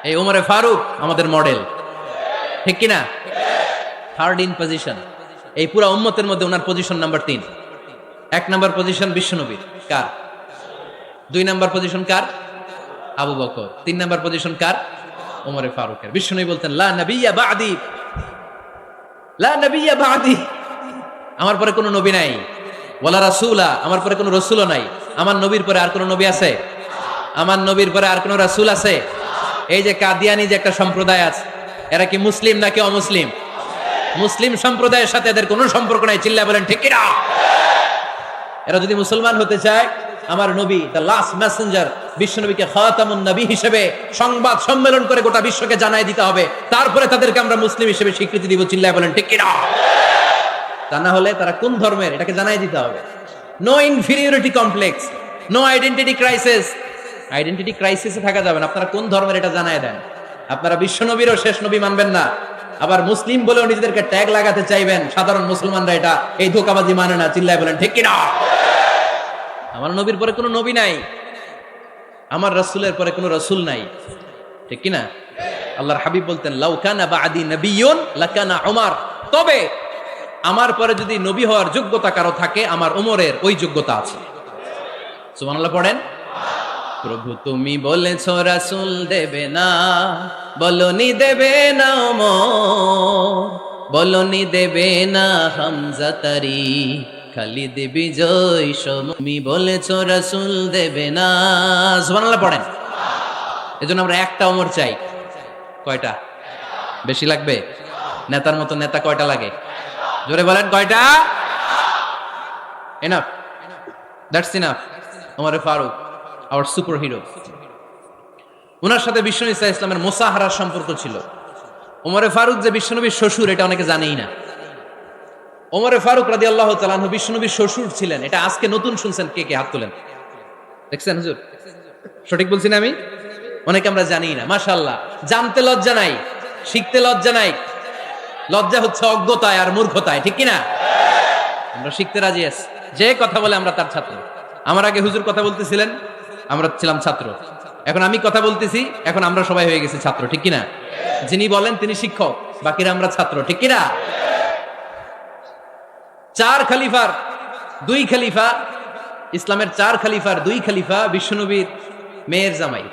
এই ওমরে ফারুক আমাদের মডেল, ঠিক কিনা? থার্ড ইন পজিশন এই পুরা উম্মতের মধ্যে ওনার পজিশন নাম্বার 3। 1 নাম্বার পজিশন বিশ্বনবীর, কার? 2 নাম্বার পজিশন কার? আবু বকর। 3 নাম্বার পজিশন কার? ওমরে ফারুকের। বিশ্বনবী বলতেন লা নবিয়্যা বা'দি, লা নবিয়্যা বা'দি, আমার পরে কোনো নবী নাই। ওয়ালা রাসূলা, আমার পরে কোনো রাসূলও নাই। আমার নবীর পরে আর কোনো নবী আছে? আমার নবীর পরে আর কোনো রাসূল আছে? এই যে কাদিয়ানি যে একটা সম্প্রদায় আছে, এরা কি মুসলিম নাকি অমুসলিম? মুসলিম সম্প্রদায়ের সাথে এদের কোনো সম্পর্ক নাই। চিল্লায় বলেন ঠিক কিনা? এরা যদি মুসলমান হতে চায়, আমার নবী দ্য লাস্ট মেসেঞ্জার বিশ্বনবীকে খাতামুন নবী হিসেবে সংবাদ সম্মেলন করে গোটা বিশ্বকে জানাই দিতে হবে, তারপরে তাদেরকে আমরা মুসলিম হিসেবে স্বীকৃতি দিব। চিল্লায় বলেন ঠিক কিনা? তা না হলে তারা কোন ধর্মের এটাকে জানাই দিতে হবে। No inferiority complex, no identity crisis. Identity ক্রাইসিসে থাকা যাবে না। আপনারা কোন ধর্মের এটা জানায় দেন। আপনারা বিশ্বনবীরও শেষ নবী মানবেন না, আবার মুসলিম বলেও নিজেদেরকে ট্যাগ লাগাতে চাইবেন। সাধারণ মুসলমানরা এটা এই ধোঁকাবাজি মানে না। চিল্লায় বলেন ঠিক কিনা? আমার নবীর পরে কোনো নবী নাই, আমার রাসূলের পরে কোনো রাসূল নাই, ঠিক কিনা? আল্লাহর হাবিব বলতেন লাউ কানা বা'দি নাবিয়্যুন লাকানা উমর, তবে আমার পরে যদি নবী হওয়ার যোগ্যতা কারো থাকে, আমার ওমরের ওই যোগ্যতা আছে। সুবহানাল্লাহ পড়েন। প্রভু তুমি বলেছো রাসূল দেবে না, বলনি দেবে না ওমর, বলনি দেবে না হামজা তারি, খালিদ বিজয় তুমি বলেছো রাসূল দেবে না। সুবহানাল্লাহ পড়েন। এজন্য আমরা একটা ওমর চাই। কয়টা? বেশি লাগবে? নেতার মতো নেতা কয়টা লাগে? জোরে বলেন কয়টা? Enough, that's enough. ওমরে ফারুক আওয়ার সুপার হিরো। ওনার সাথে বিশ্বনবী সাল্লাল্লাহু আলাইহি ওয়াসাল্লামের মুসাহারার সম্পর্ক ছিল। ওমরে ফারুক যে বিশ্বনবীর শ্বশুর, এটা অনেকে জানেই না। ওমরে ফারুক রাদিয়াল্লাহু তাআলা আনহু বিশ্বনবীর শ্বশুর ছিলেন। এটা আজকে নতুন শুনছেন। কে কে হাত তোলেন? দেখছেন হুজুর? সঠিক বলছি না আমি? অনেকে আমরা জানি না। মাশাআল্লাহ, জানতে লজ্জা নাই, শিখতে লজ্জা নাই। লজ্জা হচ্ছে অজ্ঞতায় আর মূর্খতায়, ঠিক কিনা? আমরা শিখতে রাজি আছি। যে কথা বলে আমরা তার ছাত্র। আমার আগে হুজুর কথা বলতেছিলেন, আমরা ছিলাম ছাত্র। এখন আমি কথা বলতেছি, এখন আমরা সবাই হয়ে গেছি ছাত্র, ঠিক কিনা? যিনি বলেন তিনি শিক্ষক, বাকিরা আমরা ছাত্র, ঠিক কিনা? 4 খলিফার 2 খলিফা, ইসলামের 4 খলিফার 2 খলিফা বিশ্বনবীর মেয়ের জামাই,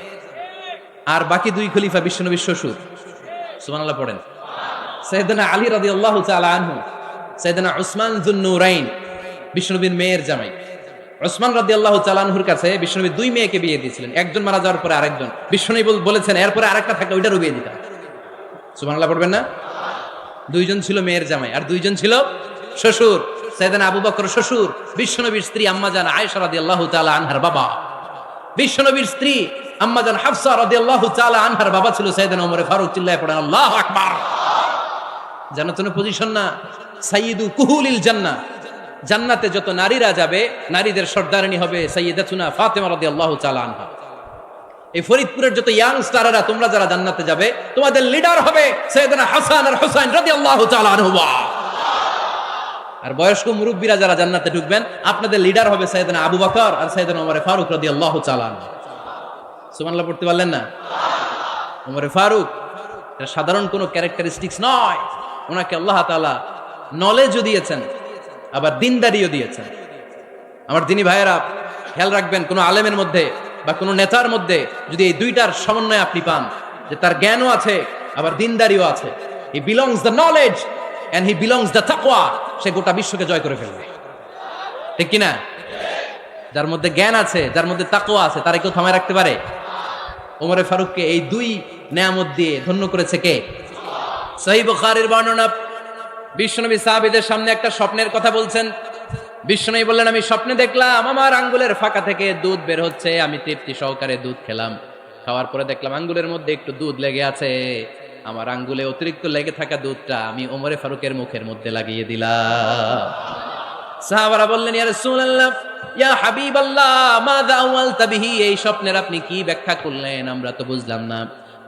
আর বাকি 2 খলিফা বিশ্বনবীর শ্বশুর। সুবহানাল্লাহ পড়েন। সাইয়েদনা আলী রাদিয়াল্লাহু তাআলা আনহু, সাইয়েদনা উসমান যুন নূরাইন বিশ্বনবীর মেয়ের জামাই। উসমান রাদিয়াল্লাহু তাআলা আনহুর কাছে বিশ্বনবী 2 মেয়েকে বিয়ে দিয়েছিলেন। একজন মারা যাওয়ার পরে আরেকজন। বিশ্বনবী বলেছেন এরপরে আরেকটা থাকলে ওইটারও বিয়ে দিতাম। সুবহানাল্লাহ পড়বেন না? 2 জন ছিল মেয়ের জামাই আর 2 জন ছিল শ্বশুর। সাইয়েদনা আবু বকর শ্বশুর, বিশ্বনবীর স্ত্রী আম্মাজান আয়েশা রাদিয়াল্লাহু তাআলা আনহার বাবা। বিশ্বনবীর স্ত্রী আম্মাজান হাফসা রাদিয়াল্লাহু তাআলা আনহার বাবা ছিল সাইয়েদনা ওমর ফারুক। চিল্লায়ে পড়েন আল্লাহু আকবার। জান্নাতুল পজিশন না, সাইয়্যিদু কুহুলিল জান্নাহ। জান্নাতে যত নারীরা যাবে, নারীদের সর্দারিনী হবে সাইয়্যিদাতুনা ফাতেমা রাদিয়াল্লাহু তাআলা আনহা। এই ফরিদপুরের যত ইয়াং স্টাররা তোমরা যারা জান্নাতে যাবে, তোমাদের লিডার হবে সাইয়েদনা হাসান আর হুসাইন রাদিয়াল্লাহু তাআলা আনহুমা। আর বয়স্ক মুরব্বীরা যারা জান্নাতে ঢুকবেন, আপনাদের লিডার হবে সাইয়েদনা আবু বকর আর সাইয়েদনা ওমর ফারুক রাদিয়াল্লাহু তাআলা আনহু। সুবহানাল্লাহ পড়তে পারলেন না? ওমর ফারুক এটা সাধারণ কোনো ক্যারেক্টারিস্টিক্স নয়। ওনাকে আল্লাহ তাআলা নলেজও দিয়েছেন, আবার দিনদারিও দিয়েছেন। আমার দিনী ভাইয়েরা খেয়াল রাখবেন, কোনো আলেমের মধ্যে বা কোনো নেতার মধ্যে যদি এই দুইটার সমন্বয় আপনি পান, যে তার জ্ঞানও আছে আবার দিনদারিও আছে, he belongs the knowledge and he belongs the তাকওয়া, সে গোটা বিশ্বকে জয় করে ফেলবে, ঠিক কিনা? যার মধ্যে জ্ঞান আছে, যার মধ্যে তাকওয়া আছে, তারা কেউ থামায় রাখতে পারে? ওমরে ফারুককে এই 2 নেয়ামত দিয়ে ধন্য করেছে কে? সহিহ বুখারীর বর্ণনা। বিশ্বনবী সাহাবীদের সামনে একটা স্বপ্নের কথা বলছেন। বিশ্বনবী বললেন, আমি স্বপ্নে দেখলাম আমার আঙ্গুলের ফাঁকা থেকে দুধ বের হচ্ছে। আমি তৃপ্তি সহকারে দুধ খেলাম। খাওয়ার পরে দেখলাম আঙ্গুলের মধ্যে একটু দুধ লেগে আছে। আমার আঙ্গুলে অতিরিক্ত লেগে থাকা দুধটা আমি ওমরে ফারুকের মুখের মধ্যে লাগিয়ে দিলাম। সাহাবারা বললেন, ইয়া রাসূলুল্লাহ, ইয়া হাবিবাল্লাহ, মাযা আওয়ালতা বিহি, এই স্বপ্নের আপনি কি ব্যাখ্যা করলেন? আমরা তো বুঝলাম না।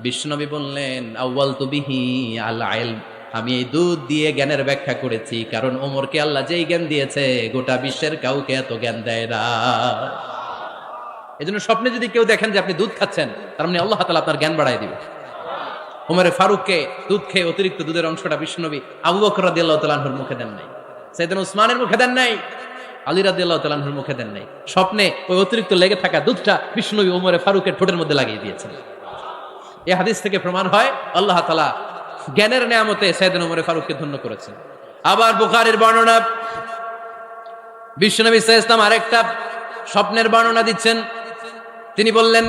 বিশ্বনবী বললেন, আওয়ালতু বিহি আল ইলম, আমি এই দুধ দিয়ে জ্ঞানের ব্যাখ্যা করেছি, কারণ ওমরকে আল্লাহ যেই জ্ঞান দিয়েছে গোটা বিশ্বের কাউকে এত জ্ঞান দেয় না। এজন্য স্বপ্নে যদি কেউ দেখেন যে আপনি দুধ খাচ্ছেন, তার মানে আল্লাহ তাআলা আপনার জ্ঞান বাড়ায় দিবে। ওমরে ফারুককে দুধ খেয়ে অতিরিক্ত দুধের অংশটা বিশ্বনবী আবু বকর রাদিয়াল্লাহু তাআলা আনহুর মুখে দেন নাই, সাইয়েদনা উসমানের মুখে দেন নাই, আলী রাদিয়াল্লাহু তাআলা আনহুর মুখে দেন নাই। স্বপ্নে ওই অতিরিক্ত লেগে থাকা দুধটা বিশ্বনবী ওমরে ফারুকের ঠোঁটের মধ্যে লাগিয়ে দিয়েছেন। এই হাদিস থেকে প্রমাণ হয় আল্লাহ তাআলা জ্ঞানের নেয়ামতে সাইয়েদনা ওমরে ফারুককে ধন্য করেছেন। আবার বুখারীর বর্ণনা, বিশ্বনবী সাল্লাল্লাহু আলাইহি ওয়াসাল্লাম আরেকটা স্বপ্নের বর্ণনা দিচ্ছেন। তিনি বললেন,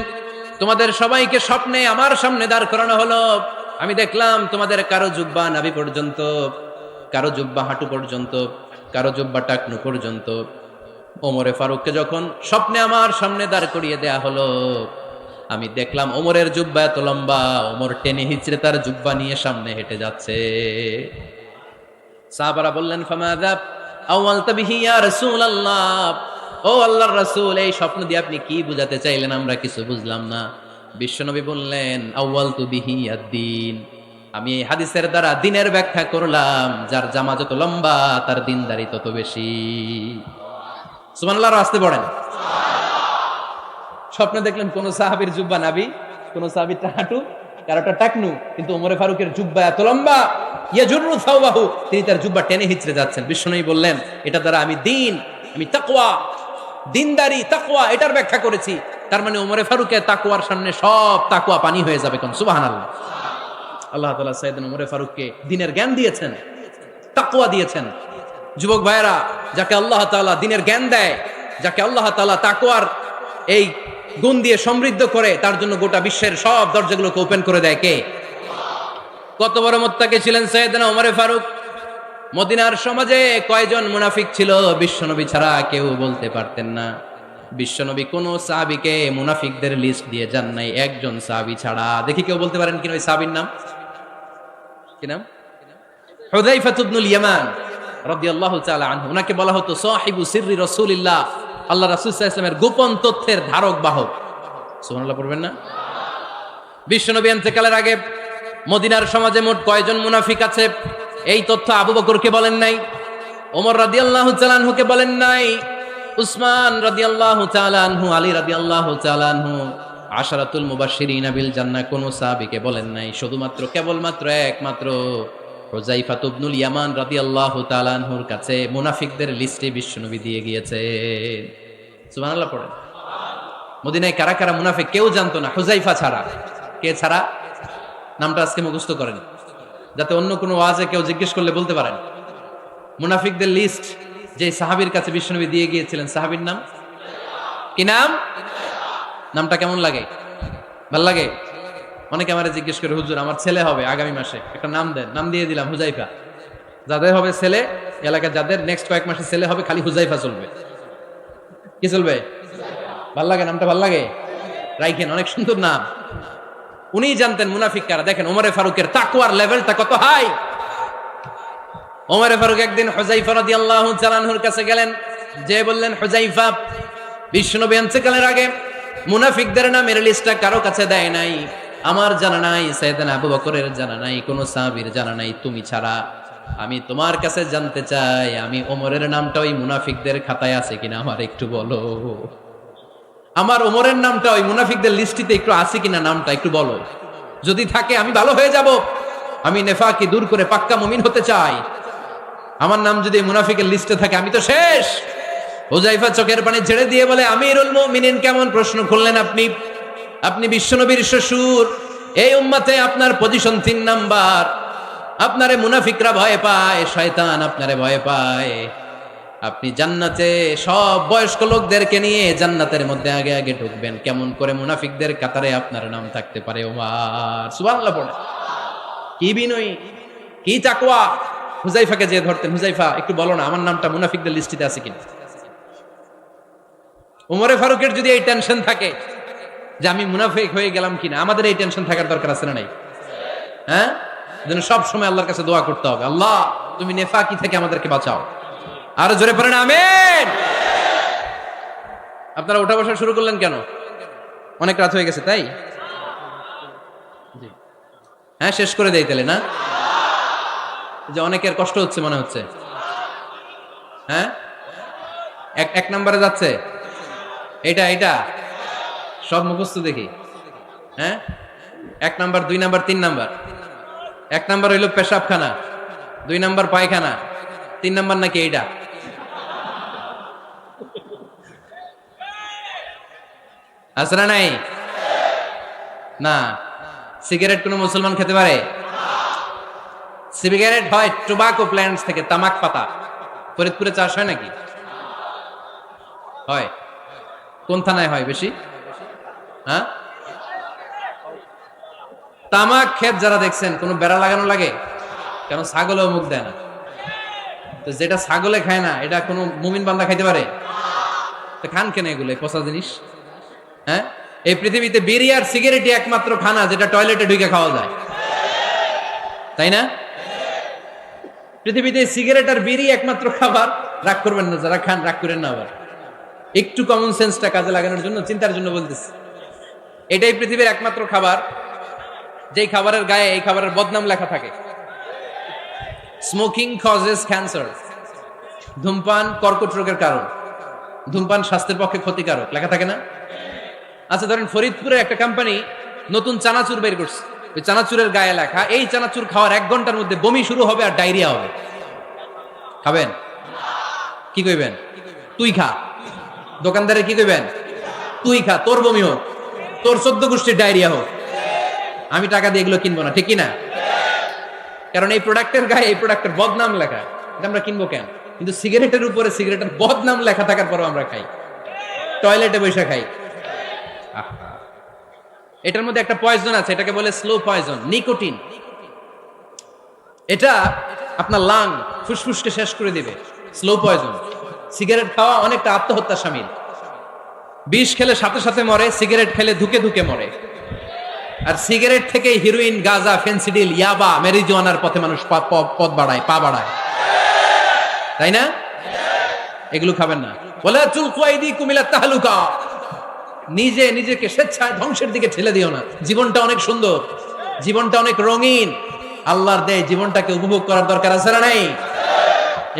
তোমাদের সবাইকে স্বপ্নে আমার সামনে দাঁড় করানো হলো। আমি দেখলাম তোমাদের কারো জুব্বা নাভি পর্যন্ত, কারো জুব্বা হাঁটু পর্যন্ত, কারো জুব্বা টাকনু পর্যন্ত। ওমরে ফারুককে যখন স্বপ্নে আমার সামনে দাঁড় করিয়ে দেয়া হলো, আমি দেখলাম ওমরের জুব্বা এত লম্বা, ওমর টেনে হিচড়ে তার জুব্বা নিয়ে সামনে হেঁটে যাচ্ছে। সাহাবারা বললেন, ফামাযা আওয়ালতা বিহি ইয়া রাসূলুল্লাহ, ও আল্লাহর রাসূল, এই স্বপ্ন দিয়ে আপনি কি বুঝাতে চাইলেন? আমরা কিছু বুঝলাম না। বিশ্বনবী বললেন, আউয়ালতু বিহি আদ-দীন, আমি এই হাদিসের দ্বারা দ্বীনের ব্যাখ্যা করলাম। যার জামা যত লম্বা তার দ্বীনদারি তত বেশি। সুবহানাল্লাহ, আসতে পড়েন। স্বপ্নে দেখলেন কোন সাহাবীর জুব্বা নাভি, কোন সাহাবীর হাঁটু, কারোটা টাকনু, কিন্তু ওমরে ফারুকের জুব্বা এত লম্বা, ইয়াজুরু সাওবাহু, তিনি তার জুব্বা টেনে হিচড়ে যাচ্ছেন। বিশ্বনবী বললেন, এটা দ্বারা আমি দ্বীন, আমি তাকওয়া, দ্বীনদারি, তাকওয়া, এটার ব্যাখ্যা করেছি। তার মানে ওমরে ফারুকের তাকওয়ার সামনে সব তাকওয়া পানি হয়ে যাবে। কোন সুবহানাল্লাহ। আল্লাহ তাআলা সাইয়েদনা ওমরে ফারুককে দ্বীনের জ্ঞান দিয়েছেন, তাকওয়া দিয়েছেন। যুবক ভাইরা, যাকে আল্লাহ তাআলা দ্বীনের জ্ঞান দেয়, যাকে আল্লাহ তাআলা তাকওয়ার এই গুণ দিয়ে সমৃদ্ধ করে, তার জন্য গোটা বিশ্বের সব দরজাগুলোকে ওপেন করে দেয় কে? কত বড় মুত্তাকি ছিলেন সাইয়েদনা ওমরে ফারুক। মদিনার সমাজে কয়জন মুনাফিক ছিল বিশ্বনবী ছাড়া কেউ বলতে পারতেন না। বিশ্বনবী কোন সাহাবীকে মুনাফিকদের লিস্ট দিয়ে যান নাই, একজন সাহাবী ছাড়া। দেখি কেউ বলতে পারেন কিনা ওই সাহাবীর নাম? কি নাম? হুযায়ফা ইবনুল ইয়ামান রাদিয়াল্লাহু তাআলা আনহু। উনাকে বলা হতো সাহিবু সিররি রাসূলিল্লাহ, আল্লাহ রাসূল সাল্লাল্লাহু আলাইহি ওয়াসাল্লামের গোপন তথ্যের ধারক বাহক। সুবহানাল্লাহ পড়বেন না? বিশ্বনবী ইন্তেকালের আগে মদিনার সমাজে মোট কয়জন মুনাফিক আছে, এই তথ্য আবু বকরকে বলেন নাই, ওমর রাদিয়াল্লাহু তাআলা আনহুকে বলেন নাই, উসমান রাদিয়াল্লাহু তাআলা আনহু, আলী রাদিয়াল্লাহু তাআলা আনহু, আশারাতুল মুবাশশিরিন বিল জান্নাহ কোন সাহাবীকে বলেন নাই। শুধুমাত্র কেবলমাত্র একমাত্র হুযায়ফা ইবনুল ইয়ামান রাদিয়াল্লাহু তাআলা আনহুর কাছে মুনাফিকদের লিস্টে বিশ্বনবী দিয়ে গিয়েছেন। সুবহানাল্লাহ পড়েন। মদিনায় কারা কারা মুনাফিক কেউ জানতো না, হুযায়ফা ছাড়া। কে ছাড়া? নামটা আজকে মুখস্থ করেন, যাতে অন্য কোনো ওয়াজে কেউ জিজ্ঞেস করলে বলতে পারেন। মুনাফিকদের লিস্ট যে সাহাবীর কাছে বিশ্বনবী দিয়ে গিয়েছিলেন, সাহাবীর নাম কি? নাম? নামটা কেমন লাগে? ভাল লাগে? অনেকে আমারে জিজ্ঞেস করে, হুজুর আমার ছেলে হবে আগামী মাসে, একটা নাম দেন। নাম দিয়ে দিলাম হুযায়ফা। যাদের হবে ছেলে, এলাকার যাদের নেক্সট কয়েক মাসে ছেলে হবে, খালি হুযায়ফা চলবে। কি চলবে? ভাল লাগে? নামটা ভাল লাগে? রাইখেন, অনেক সুন্দর নাম। উনি জানতেন মুনাফিক কারা। দেখেন ওমরে ফারুকের তাকওয়ার লেভেলটা কত হাই। ওমরে ফারুক একদিন হুযায়ফা রাদিয়াল্লাহু তাআলা আনহুর কাছে গেলেন, যে বললেন, হুযায়ফা, বিশ্বনবী ইন্তেকালের আগে মুনাফিকদের নামের লিস্টটা কারো কাছে দেয় নাই, আমার জানা নাই, সাইয়েদনা আবু বকরের জানা নাই, কোন সাহাবীর জানা নাই, তুমি ছাড়া। আমি তোমার কাছে জানতে চাই, আমি ওমরের নামটা ওই মুনাফিকদের খাতায় আছে কিনা আমার একটু বলো। আমার ওমরের নামটা ওই মুনাফিকদের লিস্টিতে একটু আছে কিনা, নামটা একটু বলো। যদি থাকে আমি ভালো হয়ে যাব। আমি নেফাকি দূর করে পাক্কা মুমিন হতে চাই। আমার নাম যদি মুনাফিকের লিস্টে থাকে আমি তো শেষ। হুযায়ফা চোখের পানি ছেড়ে দিয়ে বলে, আমিরুল মুমিনিন, কেমন প্রশ্ন করলেন আপনি? আপনি বিশ্বনবীর শ্বশুর, এই উম্মতে আপনার পজিশন 3 নাম্বার। আপনারে মুনাফিকরা ভয় পায়, শয়তান আপনারে ভয় পায়। আপনি জান্নাতে সব বয়স্ক লোকদেরকে নিয়ে জান্নাতের মধ্যে আগে আগে ঢুকবেন, কেমন করে মুনাফিকদের কাতারে আপনার নাম থাকতে পারে ওমর? সুবহানাল্লাহ পড়ে। কি বিনয়ী, কি তাকওয়া। হুযায়ফাকে যে ধরতেন, হুযায়ফা একটু বলো না আমার নামটা মুনাফিকদের লিস্টিতে আছে কিনা। ওমরে ফারুকের যদি এই টেনশন থাকে যে আমি মুনাফিক হয়ে গেলাম কিনা, আমাদের এই টেনশন থাকার দরকার আছে না নাই? হ্যাঁ, যেন সব সময় আল্লাহর কাছে দোয়া করতে হবে, আল্লাহ তুমি নেফাকি থেকে আমাদেরকে বাঁচাও। আরো জোরে পড়েন আমিন। আপনারা ওঠা বসা শুরু করলেন কেন? অনেক রাত হয়ে গেছে তাই? হ্যাঁ, শেষ করে দেই তাহলে না? যে অনেকের কষ্ট হচ্ছে মনে হচ্ছে। হ্যাঁ, এক নম্বরে যাচ্ছে এটা সব মুখস্থ দেখি। হ্যাঁ, 1 নাম্বার, 2 নাম্বার, 3 নাম্বার। 1 নাম্বার হইল পেশাবখানা, 2 নাম্বার পায়খানা, 3 নাম্বার নাকি এইটা? আছে না নাই? না। সিগারেট কোন মুসলমান খেতে পারে? সিগারেট হয় টোবাকো প্ল্যান্টস থেকে, তামাক পাতা। ফরিদপুরে চাষ হয় নাকি? হয়। কোন থানায় হয় বেশি? হ্যাঁ, তামাক ক্ষেত যারা দেখছেন, কোন বেড়া লাগানো লাগে? কেন? ছাগলেও মুখ দেয় না। তো যেটা ছাগলে খায় না, এটা কোনো মুমিন বান্দা খাইতে পারে? তো খান কেন এগুলো, পচা জিনিস? হ্যাঁ, এই পৃথিবীতে বিড়ি আর সিগারেটই একমাত্র খানা যেটা টয়লেটে ঢুকে খাওয়া যায়, তাই না? পৃথিবীতে সিগারেট আর বিড়ি একমাত্র খাবার। রাগ করবেন না যারা খান, রাগ করেন না আবার। একটু কমন সেন্সটা কাজে লাগানোর জন্য, চিন্তার জন্য বলতেছি। এটাই পৃথিবীর একমাত্র খাবার যেই খাবারের গায়ে এই খাবারের বদনাম লেখা থাকে। স্মোকিং কজেস ক্যান্সার, ধূমপান কর্কট রোগের কারণ, ধূমপান স্বাস্থ্যের পক্ষে ক্ষতিকারক, লেখা থাকে না? আচ্ছা, ধরেন ফরিদপুরে একটা কোম্পানি নতুন চানাচুর বের করছে, ওই চানাচুরের গায়ে লেখা এই চানাচুর খাওয়ার 1 ঘন্টার মধ্যে বমি শুরু হবে আর ডায়রিয়া হবে। খাবেন? কি কইবেন? তুই খা। দোকানদারে কি কইবেন? তুই খা, তোর বমি হোক, তোর 14 গোষ্ঠীর ডায়রিয়া হোক, আমি টাকা দিয়ে এগুলো কিনবো না, ঠিক কিনা? কারণ এই প্রোডাক্টের গায়ে এই প্রোডাক্টের বদনাম লেখা, এটা আমরা কিনবো কেন? কিন্তু সিগারেটের উপরে সিগারেটের বদনাম লেখা থাকার পরও আমরা খাই, টয়লেটে বসে খাই। এটার মধ্যে একটা পয়জন আছে, এটাকে বলে স্লো পয়জন, নিকোটিন। এটা আপনার লাং, ফুসফুসকে শেষ করে দিবে, স্লো পয়জন। সিগারেট খাওয়া অনেকটা আত্মহত্যার শামিল। বিষ খেলে সাথে সাথে মরে, সিগারেট খেলে ধুকে ধুকে মরে। আর সিগারেট থেকে হিরোইন, গাঁজা, ফেন্সিডিল, ইয়াবা, মেরিজুয়ানার পথে মানুষ পথ বাড়ায়, পা বাড়ায়, তাই না? এগুলো খাবেন না। বলে তুলকু আইদিকুম ইলা তাহলুকা, নিজে নিজেকে স্বেচ্ছায় ধ্বংসের দিকে ঠেলে দিও না। জীবনটা অনেক সুন্দর, জীবনটা অনেক রঙিন, আল্লাহর দেয়, জীবনটাকে উপভোগ করার দরকার আছে না নাই?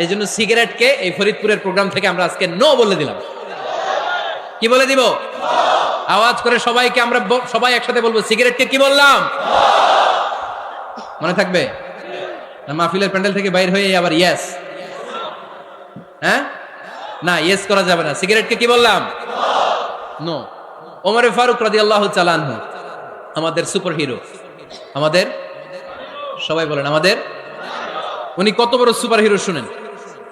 এই জন্য সিগারেটকে এই ফরিদপুরের প্রোগ্রাম থেকে আমরা আজকে নো বলে দিলাম। কি বলে দিব? আওয়াজ করে সবাইকে আমরা সবাই একসাথে বলবো, সিগারেটকে কি বললাম? মনে থাকবে? মাহফিলের প্যান্ডেল থেকে বাইর হয়ে আবার ইয়েস, হ্যাঁ না, ইয়েস করা যাবে না। সিগারেটকে কি বললাম? নো। ওমরে ফারুক রাদিয়াল্লাহু তাআলা আনহু, আমাদের সুপার হিরো, আমাদের সবাই বলেন আমাদের, উনি কত বড় সুপার হিরো শুনেন।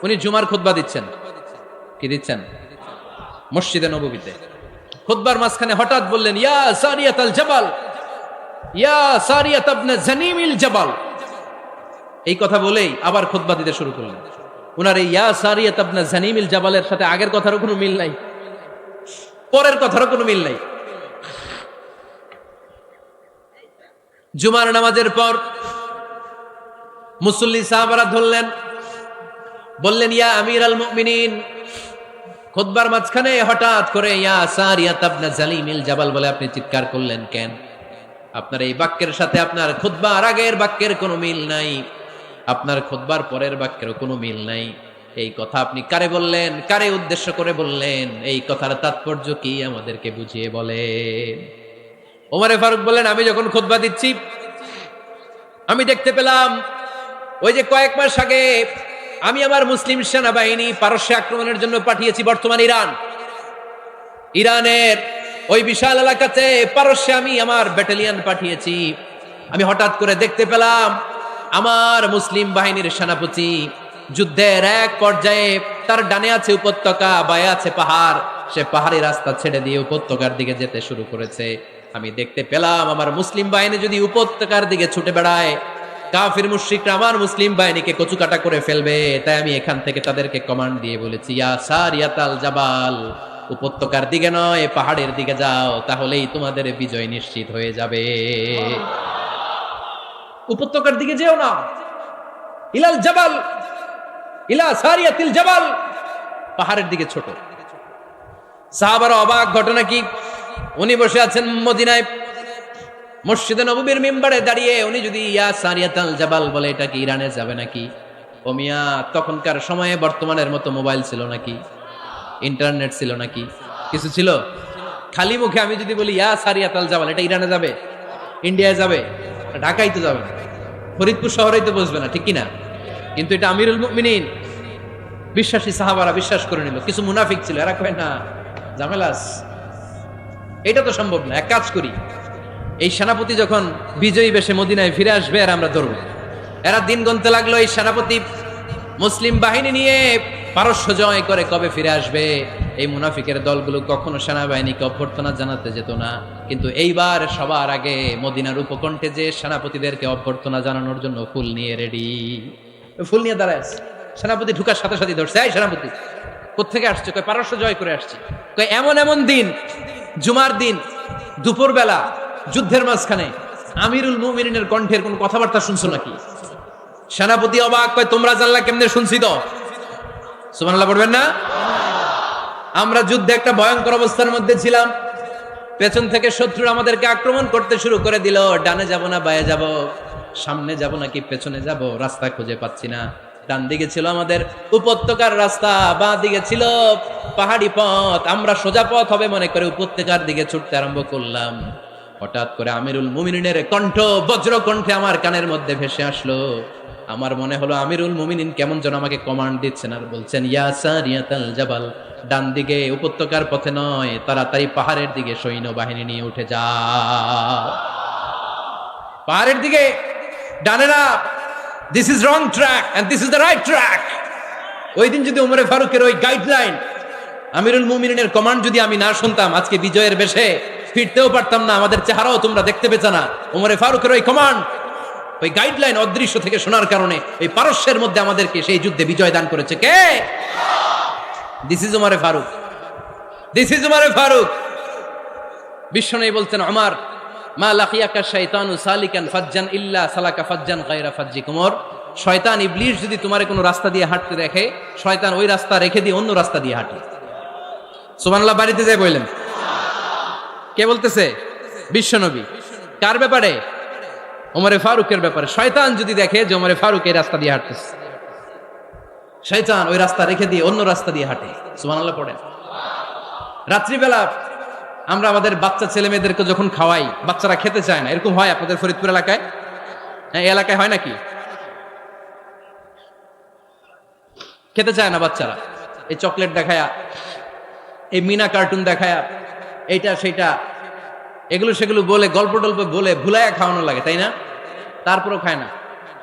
উনি জুমার খুতবা দিচ্ছেন। কি দিচ্ছেন? মসজিদে নববীতে। খুতবার মাঝখানে হঠাৎ বললেন, ইয়া সারিয়াতাল জাবাল, ইয়া সারিয়াত ইবনে জানিমিল জাবাল। এই কথা বলেই আবার খুতবা দিতে শুরু করলেন। উনার এই ইয়া সারিয়াত ইবনে জানিমিল জাবালের সাথে আগের কথারও কোনো মিল নাই, পরের কথারও কোনো মিল নাই। জুমার নামাজের পর মুসল্লি সাহাবারা ধরলেন, বললেন, ইয়া আমিরাল মুমিনিন। খুতবার মাঝখানে হঠাৎ করে ইয়া সারিয়াত ইবনে জালিমিল জাবাল বলে আপনি চিৎকার করলেন কেন? আপনার এই বাক্যের সাথে আপনার খুতবার আগের বাক্যের কোনো মিল নাই, আপনার খুতবার পরের বাক্যেরও কোনো মিল নাই। এই কথা আপনি কারে বললেন? কারে উদ্দেশ্য করে বললেন? এই কথার তাৎপর্য কি আমাদেরকে বুঝিয়ে বলেন। ওমরে ফারুক বললেন, আমি যখন খুতবা দিচ্ছি আমি দেখতে পেলাম ওই যে কয়েক মাস আগে আমি আমার মুসলিম সেনাবাহিনী পারস্যে আক্রমণের জন্য পাঠিয়েছি, বর্তমান ইরানের ওই বিশাল এলাকাতে পারস্যে আমি আমার ব্যাটালিয়ন পাঠিয়েছি। আমি হঠাৎ করে দেখতে পেলাম আমার মুসলিম বাহিনীর সেনাপতি যুদ্ধের এক পর্যায়ে তার ডানে আছে উপত্যকা, বায়ে আছে পাহাড়, সে পাহাড়ি রাস্তা ছেড়ে দিয়ে উপত্যকার দিকে যেতে শুরু করেছে। আমি দেখতে পেলাম আমার মুসলিম বাহিনী যদি উপত্যকার দিকে ছুটে বেড়ায়, কাফির মুশরিকরা আমার মুসলিম বাহিনীকে কচুকাটা করে ফেলবে। তাই আমি এখান থেকে তাদেরকে কমান্ড দিয়ে বলেছি, ইয়া সারিয়াতাল জাবাল, উপত্যকার দিকে নয় পাহাড়ের দিকে যাও, তাহলেই তোমাদের বিজয় নিশ্চিত হয়ে যাবে। উপত্যকার দিকে যেও না, ইলাল জাবাল, ইলা সারিয়াতিল জাবাল, পাহাড়ের দিকে ছোট। সাহাবারা অবাক, ঘটনা কি? উনি বসে আছেন মদিনায় মসজিদে নববীর মিম্বারে দাঁড়িয়ে, উনি যদি ইয়া সারিয়াতাল জাবাল বলে, এটা কি ইরানে যাবে নাকি? ও মিয়া, তখনকার সময়ে বর্তমানের মতো মোবাইল ছিল নাকি? ইন্টারনেট ছিল নাকি? কিছু ছিল? খালি মুখে আমি যদি বলি ইয়া সারিয়াতাল জাবাল, এটা ইরানে যাবে? ইন্ডিয়ায় যাবে, ঢাকায় তো যাবে না, ফরিদপুর শহরেই তো বসবে না, ঠিক কিনা? কিন্তু এটা আমিরুল মুমিনিন বিশ্বাসী সাহাবারা বিশ্বাস করে নিল। কিছু মুনাফিক ছিল, এরা কয় না ঝামেলাস, এটা তো সম্ভব না, এক কাজ করি, এই সেনাপতি যখন বিজয়ী বেশে মদিনায় ফিরে আসবে আর আমরা ধরবো। এরা দিন গুনতে লাগলো, এই সেনাপতি মুসলিম বাহিনী নিয়ে পারস্য জয় করে কবে ফিরে আসবে। এই মুনাফিকের দলগুলো কখনো সেনাবাহিনীকে অভ্যর্থনা জানাতে যেত না, কিন্তু এইবার সবার আগে মদিনার উপকণ্ঠে যে সেনাপতিদেরকে অভ্যর্থনা জানানোর জন্য ফুল নিয়ে রেডি, ফুল নিয়ে দাঁড়ায় আছে। সেনাপতি ঢুকার সাথে সাথে ধরছে, এই সেনাপতি কোত্থেকে আসছে? কয় পারস্য জয় করে আসছি। কয় এমন এমন দিন, জুমার দিন দুপুরবেলা যুদ্ধের মাঝখানে আমিরুল মুমিনিনের কণ্ঠের কোন কথাবার্তা শুনছো নাকি? সেনাপতি অবাক, কয় তোমরা জানলা কেমনে? শুনছি তো। সুবহানাল্লাহ পড়বেন না? আমরা যুদ্ধে একটা ভয়ঙ্কর অবস্থার মধ্যে ছিলাম, পেছন থেকে শত্রুরা আমাদেরকে আক্রমণ করতে শুরু করে দিল। ডানে যাব না বায়ে যাব, সামনে যাব নাকি পেছনে যাব, রাস্তা খুঁজে পাচ্ছি না। ডান দিকে ছিল আমাদের উপত্যকার রাস্তা, বাঁ দিকে ছিল পাহাড়ি পথ। আমরা সোজা পথ হবে মনে করে উপত্যকার দিকে ছুটতে আরম্ভ করলাম। হঠাৎ করে আমিরুল মুমিনিনের কণ্ঠ বজ্র কণ্ঠে আমার কানের মধ্যে ভেসে আসলো। আমার মনে হলো আমিরুল মুমিনিন কেমন যেন আমাকে কমান্ড দিচ্ছেন আর বলছেন, ইয়া সারিয়াতাল জাবাল, ডান দিকে উপত্যকার পথে নয়, তাড়াতাড়ি পাহাড়ের দিকে সৈন্য বাহিনী নিয়ে উঠে যা। পাহাড়ের দিকে, ডানে না, this is wrong track and this is the right track. ওই দিন যদি ওমরে ফারুকের ওই গাইডলাইন, আমিরুল মুমিনিনের কমান্ড যদি আমি না শুনতাম, আজকে বিজয়ের বেশে ফিরতেও পারতাম না, আমাদের চেহারাও তোমরা দেখতে পেছ না। ওমরে ফারুকের ওই কমান্ড, ওই গাইডলাইন অদৃশ্য থেকে শোনার কারণে এই পারস্যের মধ্যে আমাদেরকে সেই যুদ্ধে বিজয় দান করেছে কে? দিস ইজ ওমরে ফারুক, দিস ইজ ওমরে ফারুক। বিশ্বনবী বলছেন, ওমর মা লাকিয়াকা শাইতানু সালিকান ফাজ্জান ইল্লা সালাকা ফাজ্জান গায়রা ফাজ্জিকুম। ওমর, শয়তান ইবলিস যদি তোমারে কোনো রাস্তা দিয়ে হাঁটতে দেখে, শয়তান ওই রাস্তা রেখে দিয়ে অন্য রাস্তা দিয়ে হাঁটে। সুবহানাল্লাহ বাড়িতে যাই বললেন। কে বলতেছে? বিশ্বনবী। কার ব্যাপারে? ওমরে ফারুকের ব্যাপারে। শয়তান যদি দেখে যে ওমরে ফারুক এই রাস্তা দিয়ে হাঁটতেছে, শয়তান ওই রাস্তা রেখে দিয়ে অন্য রাস্তা দিয়ে হাঁটে। সুবহানাল্লাহ পড়েন। রাত্রিবেলা আমরা আমাদের বাচ্চা ছেলে মেয়েদেরকে যখন খাওয়াই, বাচ্চারা খেতে চায় না, এরকম হয় আপনাদের ফরিদপুর এলাকায়? হ্যাঁ, এই এলাকায় হয় নাকি? খেতে চায় না বাচ্চারা, এই চকলেট দেখায়া, এই মিনা কার্টুন দেখায়া, এইটা সেইটা এগুলো সেগুলো বলে, গল্প টল্প বলে ভুলাইয়া খাওয়ানো লাগে, তাই না? তারপরেও খায় না।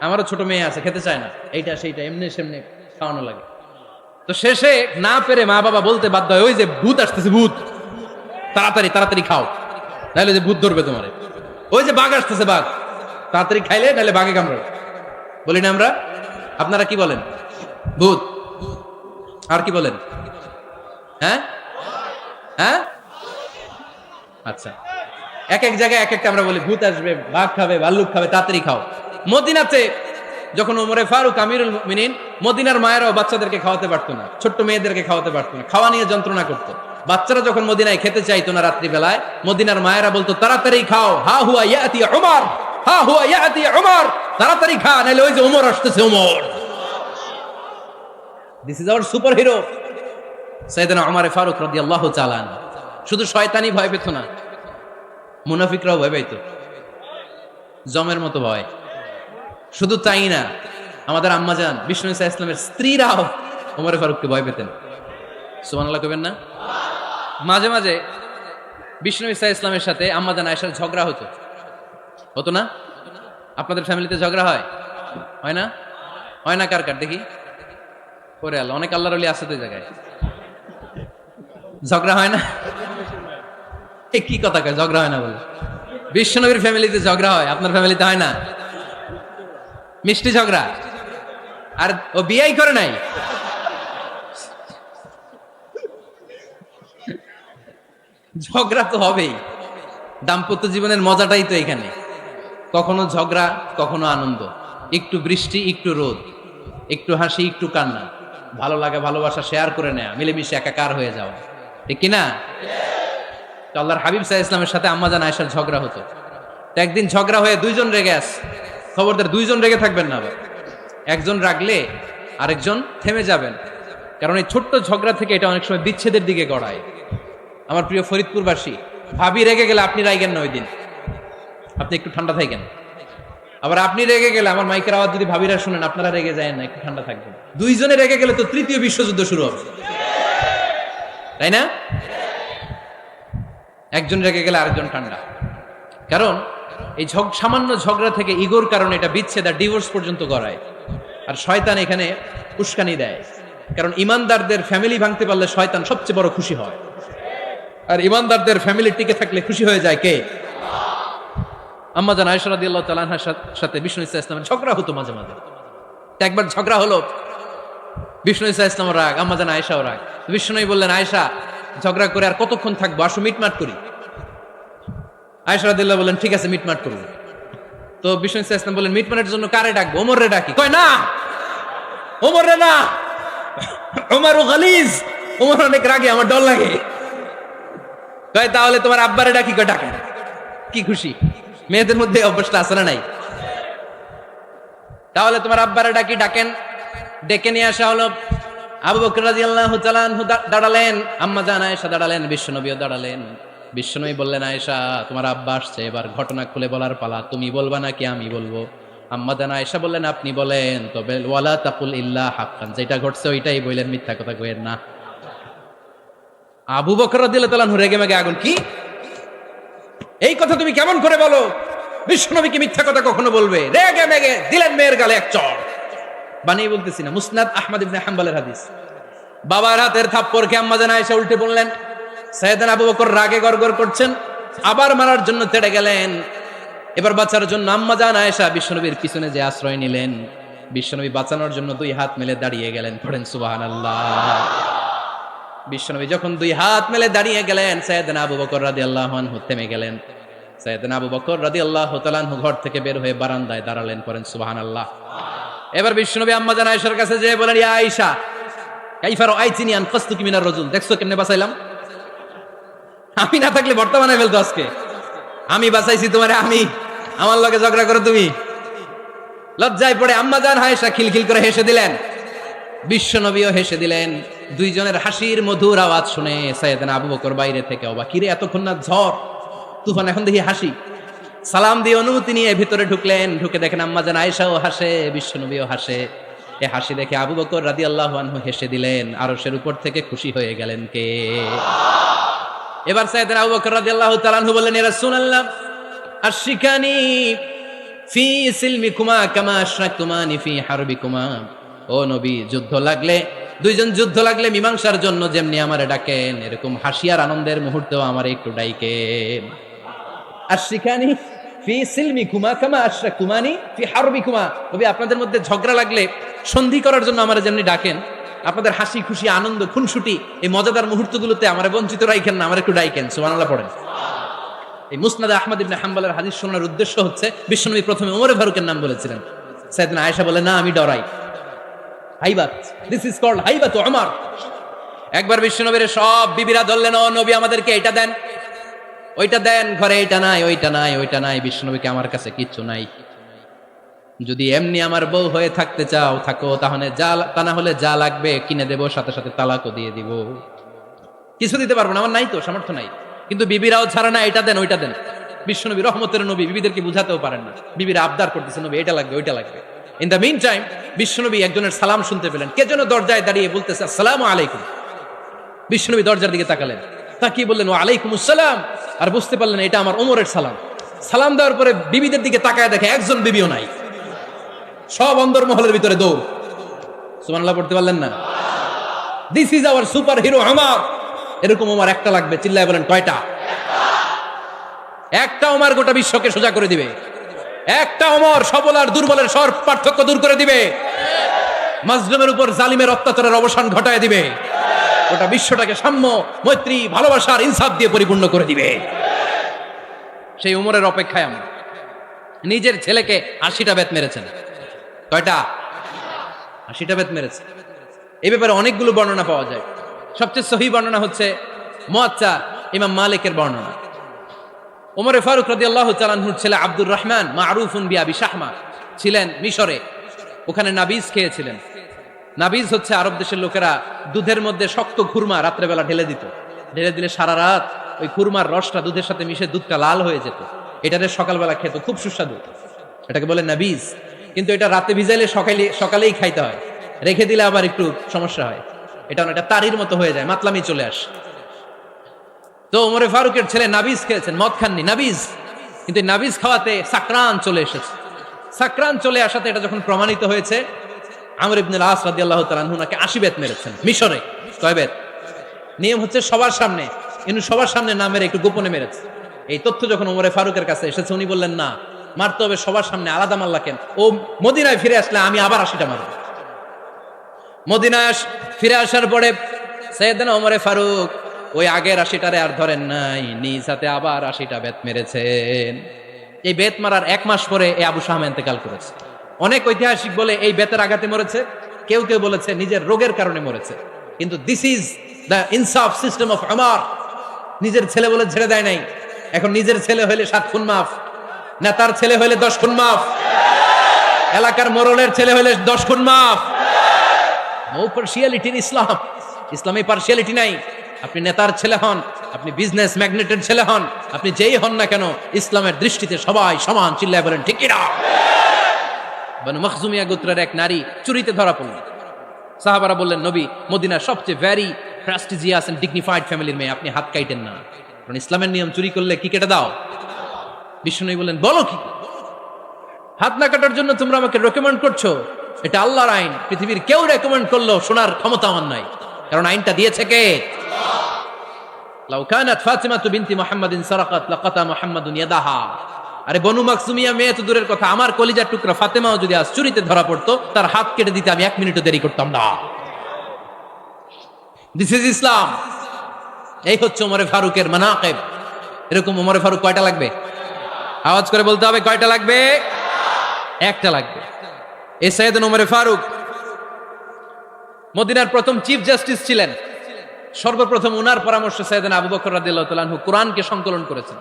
আমারও ছোট মেয়ে আছে, খেতে চায় না, এইটা সেইটা এমনি সেমনি খাওয়ানো লাগে। তো শেষে না পেরে মা বাবা বলতে বাধ্য হয়, ওই যে ভূত আসতেছে, ভূত, তাড়াতাড়ি তাড়াতাড়ি খাও, নাহলে যে ভূত ধরবে তোমারে। ওই যে বাঘ আসতেছে, বাঘ, তাড়াতাড়ি খাইলে নাহলে বাঘে কামড়াবে। বলি না আমরা? আপনারা কি বলেন? ভূত। আর কি বলেন? হ্যাঁ হ্যাঁ, আচ্ছা, এক এক জায়গায় এক একটা আমরা বলি, ভূত আসবে, বাঘ খাবে, ভাল্লুক খাবে, তাড়াতাড়ি খাও। মদিনাতে যখন ওমরে ফারুক আমিরুল মুমিনিন, মদিনার মায়েরাও বাচ্চাদেরকে খাওয়াতে পারতো না, ছোট্ট মেয়েদেরকে খাওয়াতে পারতো না, খাওয়া নিয়ে যন্ত্রণা করতো। বাচ্চারা যখন মদিনায় খেতে চাইতো না রাত্রিবেলায়, মদিনার মায়েরা বলতো, তাড়াতাড়ি খাও, হা হুয়া ইয়াতি উমর, হা হুয়া ইয়াতি উমর, তাড়াতাড়ি খা, নাহলে ওই যে ওমর আসতেছে, Omar. This is our super hero সাইয়েদনা ওমর ফারুক রাদিয়াল্লাহু তাআলা। শুধু শয়তানি ভয় পেত না, মুনাফিকরাও ভয় পাইত, জমের মতো ভয়। শুধু তাই না, আমাদের আম্মাজান বিষ্ণু ইসা ইসলামের স্ত্রীরাও ওমর ফারুককে ভয় পেতেন। সুবহানাল্লাহ কইবেন না? মাঝে মাঝে বিষ্ণু ইসা ইসলামের সাথে আম্মাজান আয়েশার ঝগড়া হতো, হতো না? আপনাদের ফ্যামিলিতে ঝগড়া হয়? হয় না? হয় না? কার কার দেখি? ওরে আল্লাহ, অনেক আল্লাহর ওলি আছে তো জায়গায়, ঝগড়া হয় না? কি কথা কয়, ঝগড়া হয় না বলে? বিশ্বনবীর ফ্যামিলিতে ঝগড়া হয়, আপনার ফ্যামিলিতে হয় না? মিষ্টি ঝগড়া। আর ও বিয়েই করে নাই। ঝগড়া তো হবেই, দাম্পত্য জীবনের মজাটাই তো এখানে। কখনো ঝগড়া, কখনো আনন্দ, একটু বৃষ্টি, একটু রোদ, একটু হাসি, একটু কান্না, ভালো লাগা ভালোবাসা শেয়ার করে নেয়া, মিলেমিশে একাকার হয়ে যাওয়া, ঠিক কিনা? তো আল্লাহর হাবিব সাল্লাল্লাহু আলাইহি ওয়াসাল্লামের সাথে আম্মাজান আয়েশার ঝগড়া হতো। তো একদিন ঝগড়া হয়ে দুইজন রেগে আছে। খবরদার, দুইজন রেগে থাকবেন না আবার। একজন রাগলে আরেকজন থেমে যাবেন, কারণ এই ছোট্ট ঝগড়া থেকে এটা অনেক সময় বিচ্ছেদের দিকে গড়ায়। আমার প্রিয় ফরিদপুরবাসী, ভাবি রেগে গেলে আপনি রাইগেন না ওই দিন। আপনি একটু ঠান্ডা থাকেন। আবার আপনি রেগে গেলে, আমার মাইকের আওয়াজ যদি ভাবিরা শুনেন, আপনারা রেগে যায় না, একটু ঠান্ডা থাকবেন। দুইজনে রেগে গেলে তো তৃতীয় বিশ্বযুদ্ধ শুরু হবে, তাই না? একজন রেগে গেলে আরেকজন ঠান্ডা। কারণ এই সামান্য ঝগড়া থেকে ইগোর কারণে এটা বিচ্ছেদ আর ডিভোর্স পর্যন্ত করায়। আর শয়তান এখানে উস্কানি দেয়। কারণ ইমানদারদের ফ্যামিলি ভাঙতে পারলে শয়তান সবচেয়ে বড় খুশি হয়, আর ইমানদারদের ফ্যামিলি টিকে থাকলে খুশি হয়ে যায় কে? আম্মা জান আয়েশা রাদিয়াল্লাহু তাআলা আনহার সাথে বিষ্ণু ইসা ইসলামের ঝগড়া হতো মাঝে মাঝে। একবার ঝগড়া হলো, বিষ্ণু ইসা ইসলামের রাগ, আম্মা জান আয়েশাও রাগ। বিষ্ণুই বললেন, আয়েশা ঝগড়া করে আর কতক্ষণ থাকবো, আসো মিটমাট করি। আয়েশা রাদিয়াল্লাহু বললেন, ঠিক আছে মিটমাট করব। তো বিষ্ণু ইসা ইসলাম বললেন, মিটমাটের জন্য কারে ডাকবো? ওমর রে ডাকি। কয় না, ওমর রে না, ওমর গালিজ, ওমর অনেক রাগে, আমার ডর লাগে। কয় তাহলে তোমার আব্বারে ডাকি। কয় ডাকেন। কি খুশি! মেয়েদের মধ্যে অভ্যাসটা আছে না নাই? তাহলে তোমার আব্বারে ডাকি, ডাকেন। ডেকে নিয়ে আসা হলো। আবু বকর রাদিয়াল্লাহু তাআলা আনহু দাঁড়ালেন, আম্মা জান আয়েশা দাঁড়ালেন, বিশ্বনবীও দাঁড়ালেন। বিশ্বনবী বললেন, আয়েশা তোমার আব্বা আসছে, এবার ঘটনা খুলে বলার পালা। তুমি বলবা নাকি আমি বলবো? আম্মা জান আয়েশা বললেন, আপনি বলেন। তবে ওয়ালা তাকুল ইল্লা হাক্কান, যেটা ঘটছে ওইটাই বললেন, মিথ্যা কথা কইেন না। আবু বকর রাদিয়াল্লাহু তাআলা আনহু রেগে মেগে আগুন। কি এই কথা তুমি কেমন করে বলো? বিশ্বনবী কি মিথ্যা কথা কখনো বলবে? রেগে মেগে দিলেন মেয়ের গালে এক চড়। বানিয়ে বলতেছি না, মুসনাদ আহমদ ইবনে হাম্বলের হাদিস। বাবার হাতের থাপ্পড়কে আম্মা জান আয়েশা উল্টে বললেন। সাইয়েদনা আবু বকর রাগে গড়গড় করছেন, আবার মারার জন্য তেড়ে গেলেন। এবার বাঁচার জন্য আম্মা জান আয়েশা বিশ্বনবীর পিছনে যে আশ্রয় নিলেন, বিশ্বনবী বাঁচানোর জন্য দুই হাত মেলে দাঁড়িয়ে গেলেন। পড়েন সুবহানাল্লাহ। বিশ্বনবী যখন দুই হাত মেলে দাঁড়িয়ে গেলেন, সাইয়েদনা আবু বকর রাদিয়াল্লাহু আনহু থেমে গেলেন। সাইয়েদনা আবু বকর রাদিয়াল্লাহু তাআলা আনহু ঘর থেকে বের হয়ে বারান্দায় দাঁড়ালেন। পড়েন সুবহানাল্লাহ। এবার বিশ্বনবী আম্মা জান আয়েশার কাছে যেয়ে বলেন, ইয়া আয়েশা কাইফা রাআইতিনি আনকাসতুকি মিনার রাজুল, দেখছো কেমনে বাঁচাইলাম? আমি না থাকলে বর্তমানে ফেলতো আজকে। আমি বাঁচাইছি তোমারে, আমি, আমার লগে ঝগড়া করো তুমি। লজ্জায় পড়ে আম্মা জান আয়েশা খিলখিল করে হেসে দিলেন, বিশ্বনবীও হেসে দিলেন। দুইজনের হাসির মধুর আওয়াজ শুনে সাইয়েদনা আবু বকর বাইরে থেকে অবাক, কিরে এতক্ষণ না ঝড় তুফান, এখন দেখি হাসি। সালাম দিয়ে অনুমতি নিয়ে ভিতরে ঢুকলেন। ঢুকে দেখেন আম্মা জান আয়েশাও হাসে, বিশ্বনবীও হাসে। এ হাসি দেখে আবু বকর রাদিয়াল্লাহু আনহু হেসে দিলেন। আরশের উপর থেকে খুশি হয়ে গেলেন কে? এবার সাইয়েদনা আবু বকর রাদিয়াল্লাহু তাআলা আনহু বললেন, ইয়া রাসূলুল্লাহ আশরিকানি ফি সিলমিকুমা কামা আশরাকতুমানি ফি হারবিকুমা। ও নবী, যুদ্ধ লাগলে, দুইজন যুদ্ধ লাগলে মীমাংসার জন্য যেমনি আমারে ডাকেন, এরকম হাসি আর আনন্দের মুহূর্তেও আমারে একটু ডাইকেন। আশরিকানি ফি সিলমিকুমা কামা আশরাকতুমানি ফি হারবিকুমা। নবী, আপনাদের মধ্যে ঝগড়া লাগলে সন্ধি করার জন্য আমারে যেমনি ডাকেন, আপনাদের হাসি খুশি আনন্দ খুনসুটি এই মজাদার মুহূর্তগুলোতে আমারে বঞ্চিত রাখেন না, আমার একটু ডাইকেন। সুবহানাল্লাহ পড়েন। এই মুসনাদ আহমদ ইবনে হাম্বলের হাদিস শোনার উদ্দেশ্য হচ্ছে, বিশ্বনবী প্রথমে ওমর ফারুকের নাম বলেছিলেন। সাইয়েদনা আয়েশা বলে, না আমি ডরাই। হাইবাত, দিস ইজ কল্ড হাইবাত ওমর। একবার বিশ্বনবীর সব বিবিরা ধরলেন, ও নবী আমাদেরকে এটা দেন, ওইটা দেন, ঘরে এইটা নাই, ওইটা নাই, ওইটা নাই। বিশ্বনবীকে, আমার কাছে কিচ্ছু নাই, যদি এমনি আমার বউ হয়ে থাকতে চাও থাকো, তাহলে যা, তা না হলে যা লাগবে কিনে দেবো, সাথে সাথে তালাকও দিয়ে দিব। কিছু দিতে পারবো না, আমার নাই তো, সামর্থ্য নাই। কিন্তু বিবিরাও ছাড়া না, এটা দেন ওইটা দেন। বিশ্বনবী রহমতের নবী, বিবিদেরকে বুঝাতেও পারেন না। বিবিরা আবদার করতেছে, নবী এটা লাগবে, ওইটা লাগবে। ইন দ্য মিন টাইম বিশ্বনবী একজনের সালাম শুনতে পেলেন। কে যেন দরজায় দাঁড়িয়ে বলতেছে, আসসালামু আলাইকুম। বিশ্বনবী দরজার দিকে তাকালেন, তাকিয়ে বললেন, ওয়া আলাইকুমুস সালাম। আর বুঝতে পারলেন এটা আমার ওমরের সালাম। সালাম দেওয়ার পরে বিবিদের দিকে তাকায় দেখে একজন বিবিও নাই, সব অন্দরমহলের ভিতরে দৌড়। সুবহানাল্লাহ পড়তে পারলেন না? This is our super hero Omar. এরকম ওমর একটা লাগবে, চিল্লায় বলেন কয়টা? একটা ওমর গোটা বিশ্বকে সোজা করে দিবে। একটা ওমর সবল আর দুর্বলের সব পার্থক্য দূর করে দিবে। মাজলুমের উপর জালিমের অত্যাচারের অবসান ঘটায় দিবে। গোটা বিশ্বটাকে সাম্য, মৈত্রী, ভালোবাসার ইনসাফ দিয়ে পরিপূর্ণ করে দিবে। সেই ওমরের অপেক্ষায় আমরা। নিজের ছেলেকে 80টা বেত মেরেছেন। কয়টা? 80টা বেত মেরেছে। এই ব্যাপারে অনেকগুলো বর্ণনা পাওয়া যায়। সবচেয়ে সহিহ বর্ণনা হচ্ছে মুয়াত্তা ইমাম মালিকের বর্ণনা। ওমর ফারুক রাদিয়াল্লাহু তাআলা আনহুর ছেলে আব্দুর রহমান মারুফুন বিআবি শাহমা ছিলেন মিশরে। ওখানে নাবিজ খেয়েছিলেন। নাবিজ হচ্ছে আরব দেশের লোকেরা দুধের মধ্যে শক্ত খুরমা রাত্রেবেলা ঢেলে দিত। ঢেলে দিলে সারা রাত ওই খুরমার রসটা দুধের সাথে মিশে দুধটা লাল হয়ে যেত। এটারে সকালবেলা খেত, খুব সুস্বাদু, এটাকে বলে নাবিজ। কিন্তু এটা রাতে ভিজাইলে সকালেই খাইতে হয়, রেখে দিলে আবার একটু সমস্যা হয়, এটা অনেকটা তারির মতো হয়ে যায়, মাতলামি চলে আসে। তো ওমরে ফারুকের ছেলে নাবিজ খেয়েছেন, মদ খাননি, নাবিজ। কিন্তু নাবিজ খাওয়াতে সাকরান চলে এসেছে। সাকরান চলে আসাতে এটা যখন প্রমাণিত হয়েছে, আমর ইবনুল আস রাদিয়াল্লাহু তাআলা আনহু নাকি 80 বেত মেরেছেন মিশরে। কয় বেত? নিয়ম হচ্ছে সবার সামনে, কিন্তু সবার সামনে না মেরে একটু গোপনে মেরেছে। এই তথ্য যখন ওমরে ফারুকের কাছে এসেছে, উনি বললেন না, মারতে হবে সবার সামনে, আলাদা মাল্লা কেন? ও মদিনায় ফিরে আসলে আমি আবার 80টা মারব। মদিনায় ফিরে আসার পরে সাইয়েদনা ওমরে ফারুক ওই আগের 80টারে আর ধরেন নাই, নিজ হাতে আবার 80টা বেত মেরেছেন। এই বেত মারার 1 মাস পরে এই আবু শাহমা ইন্তেকাল করেছে। অনেক ঐতিহাসিক বলে এই বেতের আঘাতে মরেছে, কেউ কেউ বলেছে নিজের রোগের কারণে মরেছে। কিন্তু দিস ইজ দ্য ইনসাফ সিস্টেম অফ আমার। নিজের ছেলে বলে ছেড়ে দেয় নাই। এখন নিজের ছেলে হইলে 7 খুন মাফ, নেতার ছেলে হইলে 10 খুন মাফ, এলাকার মোড়লের ছেলে হইলে 10 খুন মাফ। নো পার্সিয়ালিটি ইন ইসলাম। ইসলামে পার্সিয়ালিটি নাই। আপনি নেতার ছেলে হন, আপনি বিজনেস ম্যাগনেটের ছেলে হন, আপনি যেই হন না কেন, ইসলামের দৃষ্টিতে সবাই সমান। চিল্লায় বলেন ঠিক কিনা? বনু মখজুমিয়া গোত্রের এক নারী চুরিতে ধরা পড়ল। সাহাবারা বললেন, নবী, মদিনার সবচেয়ে ভেরি প্রেস্টিজিয়াস এন্ড ডিগনিফাইড ফ্যামিলির মেয়ে, আপনি হাত কাইটেন না, কারণ ইসলামের নিয়ম চুরি করলে কি কেটে দাও। বিষ্ণু বললেন, বলো কি? হাত না কাটার জন্য তোমরা আমাকে রেকমেন্ড করছো? এটা আল্লাহর আইন, পৃথিবীর কেউ রেকমেন্ড করলো শোনার ক্ষমতা আমার নাই, কারণ আইনটা দিয়েছে কে? লাউ কানাত ফাতিমাতু বিনতি মুহাম্মাদিন সারাকাত লাকাতা মুহাম্মাদুন ইয়াদাহা। আরে বনু মাকসুমিয়া মেয়ে তো দূরের কথা, আমার কলিজার টুকরা ফাতেমাও যদি আজ চুরিতে ধরা পড়তো, তার হাত কেটে দিতে আমি 1 মিনিটও দেরি করতাম না। দিস ইজ ইসলাম। এই হচ্ছে ওমরে ফারুকের মানাকিব। এরকম ওমরে ফারুক কয়টা লাগবে? আওয়াজ করে বলতে হবে, কয়টা লাগবে? একটা লাগবে। এই সাইয়েদনা ওমরে ফারুক মদিনার প্রথম চিফ জাস্টিস ছিলেন। সর্বপ্রথম ওনার পরামর্শ সাইয়েদনা আবু বকর রাদিয়াল্লাহু তাআলা আনহু কোরআনকে সংকলন করেছেন।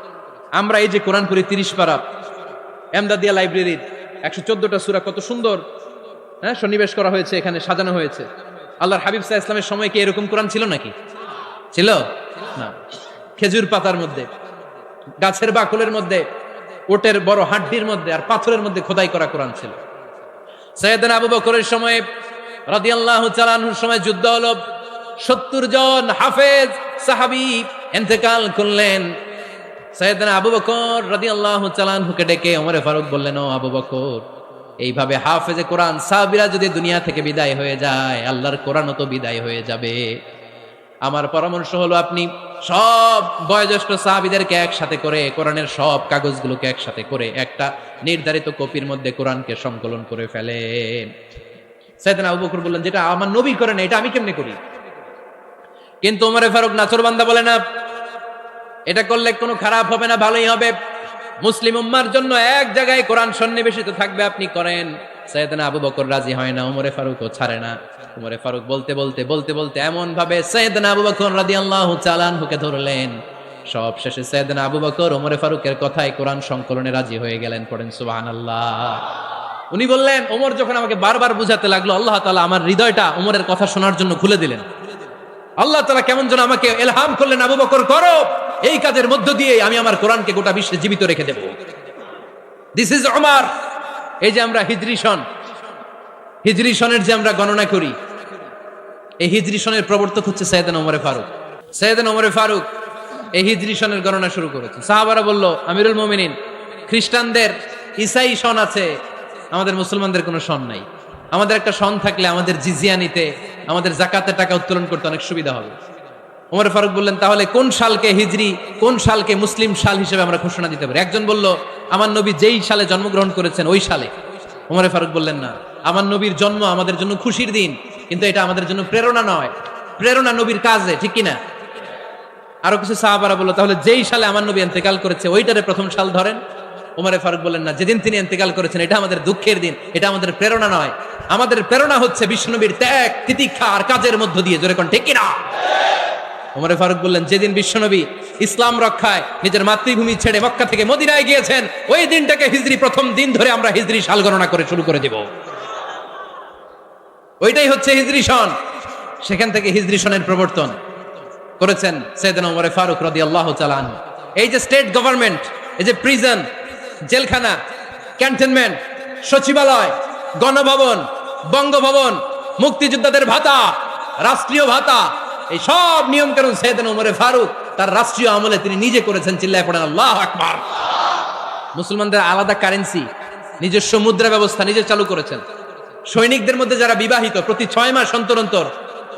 আমরা এই যে কোরআন পড়ি 30 পারা, এমদাদিয়া লাইব্রেরির 114টা সূরা, কত সুন্দর সন্নিবেশ করা হয়েছে, এখানে সাজানো হয়েছে। আল্লাহর হাবিব সাল্লাল্লাহু আলাইহি ওয়াসাল্লামের সময় কি এরকম কোরআন ছিল নাকি? ছিল না। খেজুর পাতার মধ্যে, গাছের বাকলের মধ্যে, ওটের বড় হাড্ডির মধ্যে আর পাথরের মধ্যে খোদাই করা কোরআন ছিল। সাইয়েদনা আবু বকরের সময় রাদিয়াল্লাহু তাআলা আনহুর সময় যুদ্ধ হলো, 70 জন হাফেজ সাহাবী ইন্তেকাল করলেন। সাইয়েদনা আবু বকর রাদিয়াল্লাহু তাআলা আনহুকে ডেকে ওমরে ফারুক বললেন, ও আবু বকর, এইভাবে হাফেজে কোরআন সাহাবীরা যদি দুনিয়া থেকে বিদায় হয়ে যায়, আল্লাহর কোরআনও তো বিদায় হয়ে যাবে। আমার পরামর্শ হলো আপনি সব বয়োজ্যেষ্ঠ সাহাবীদেরকে একসাথে করে, কোরআনের সব কাগজগুলোকে একসাথে করে একটা নির্ধারিত কপির মধ্যে কোরআনকে সংকলন করে ফেলেন। সাইয়েদনা আবু বকর বললেন, যেটা আমার নবী করেন এটা আমি কেমনে করি? কিন্তু ওমরে ফারুক নাছোড়বান্দা বলে না, এটা করলে কোনো খারাপ হবে না, ভালোই হবে। মুসলিম উম্মার জন্য এক জায়গায় কোরআন সন্নিবেশিত থাকবে, আপনি করেন। সাইয়েদনা আবু বকর রাজি হয় না, ওমরে ফারুকও ছাড়ে না। ওমরে ফারুক বলতে বলতে এমন ভাবে সাইয়েদনা আবু বকর রাদিয়াল্লাহু তাআলা আনহুকে ধরলেন, সব শেষে সাইয়েদনা আবু বকর ওমরে ফারুকের কথায় কোরআন সংকলনে রাজি হয়ে গেলেন। পড়েন সুবহানাল্লাহ। উনি বললেন, ওমর যখন আমাকে বারবার বুঝাতে লাগলো, আল্লাহ তাআলা আমার হৃদয়টা ওমরের কথা শোনার জন্য খুলে দিলেন। আল্লাহ তাআলা কেমন যেন আমাকে ইলহাম করলেন, আবু বকর করো, এই কাজের মধ্য দিয়ে আমি আমার কোরআনকে গোটা বিশ্বে জীবিত রেখে দেব। This is Omar. এই যে আমরা হিজরি সনের যে আমরা গণনা করি, এই হিজরি সনের প্রবর্তক হচ্ছে সাইয়েদনা ওমরে ফারুক। সাইয়েদনা ওমরে ফারুক এই হিজরি সনের গণনা শুরু করেছেন। সাহাবারা বলল, আমিরুল মুমিনিন, খ্রিস্টানদের ঈসাই সন আছে, আমাদের মুসলমানদের কোনো সন নাই। আমাদের একটা সন থাকলে আমাদের জিজিয়া নিতে, আমাদের যাকাতের টাকা উত্তোলন করতে অনেক সুবিধা হবে। ওমর ফারুক বললেন, তাহলে কোন সালকে হিজরি, কোন সালকে মুসলিম সাল হিসেবে আমরা ঘোষণা দিতে পারি? একজন বলল, আমার নবী যেই সালে জন্মগ্রহণ করেছেন ওই সালে। ওমর ফারুক বললেন, না, আমার নবীর জন্ম আমাদের জন্য খুশির দিন, কিন্তু এটা আমাদের জন্য প্রেরণা নয়, প্রেরণা নবীর কাজে, ঠিক কিনা? আরো কিছু সাহাবারা বলল, তাহলে যেই সালে আমার নবী ইন্তেকাল করেছে ওইটারে প্রথম সাল ধরেন। ওমর ফারুক বললেন, না, যেদিন তিনি ইন্তেকাল করেছেন এটা আমাদের দুঃখের দিন, এটা আমাদের প্রেরণা নয়। আমাদের প্রেরণা হচ্ছে বিশ্বনবীর ত্যাগ, তিতিক্ষা আর কাজের মধ্য দিয়ে। জোরে কোন ঠিক কিনা? ওমর ফারুক বললেন, যেদিন বিশ্বনবী ইসলাম রক্ষায় নিজের মাতৃভূমি ছেড়ে মক্কা থেকে মদিনায় গিয়েছেন, ওই দিনটাকে হিজরি প্রথম দিন ধরে আমরা হিজরি সাল গণনা করে শুরু করে দেব। ওইটাই হচ্ছে হিজরি সন। সেখান থেকে হিজরি সনের প্রবর্তন করেছেন সাইয়েদনা ওমর ফারুক রাদিয়াল্লাহু তাআলা আনহু। এই যে স্টেট গভর্নমেন্ট, এই যে প্রিজন, জেলখানা, ক্যান্টনমেন্ট, সচিবালয়, গণভবন, বঙ্গভবন, মুক্তিযোদ্ধাদের ভাতা, রাষ্ট্রীয় ভাতা, এই সব নিয়ম কানুন সাইয়েদনা ওমর ফারুক তার রাষ্ট্রীয় আমলে তিনি নিজে করেছেন। চিল্লায় পড়েন আল্লাহু আকবার। মুসলমানদের আলাদা কারেন্সি, নিজস্ব মুদ্রা ব্যবস্থা নিজে চালু করেছেন। সৈনিকদের মধ্যে যারা বিবাহিত প্রতি 6 মাস অন্তর অন্তর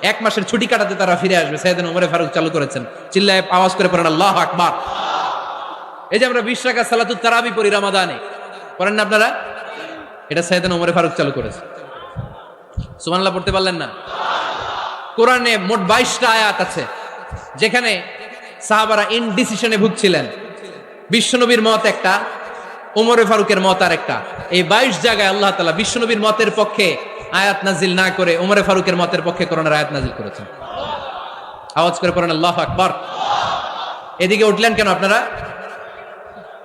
1 মাসের ছুটি কাটাতে তারা ফিরে আসবে, সাইয়েদনা ওমর ফারুক চালু করেছেন। চিল্লায় আওয়াজ করে পড়েন আল্লাহু আকবার। এই যে আমরা 20 রাকাত সালাতুত তারাবি পড়ি রমাদানে, পড়েন না আপনারা? এটা সাইয়েদনা ওমর ফারুক চালু করেছে। সুবহানাল্লাহ পড়তে পারলেন না? কোরআনে মোট 22টা আয়াত আছে যেখানে সাহাবারা ইনডিসিশনে ভুগছিলেন। বিশ্বনবীর মত একটা, ওমর ফারুকের মত আর একটা। এই 22 জায়গায় আল্লাহ তাআলা বিশ্বনবীর মতের পক্ষে আয়াত নাজিল না করে ওমর ফারুকের মতের পক্ষে কোরআনের আয়াত নাজিল করেছেন। আওয়াজ করে পড়েন আল্লাহু আকবার। এদিকে উঠলেন কেন আপনারা?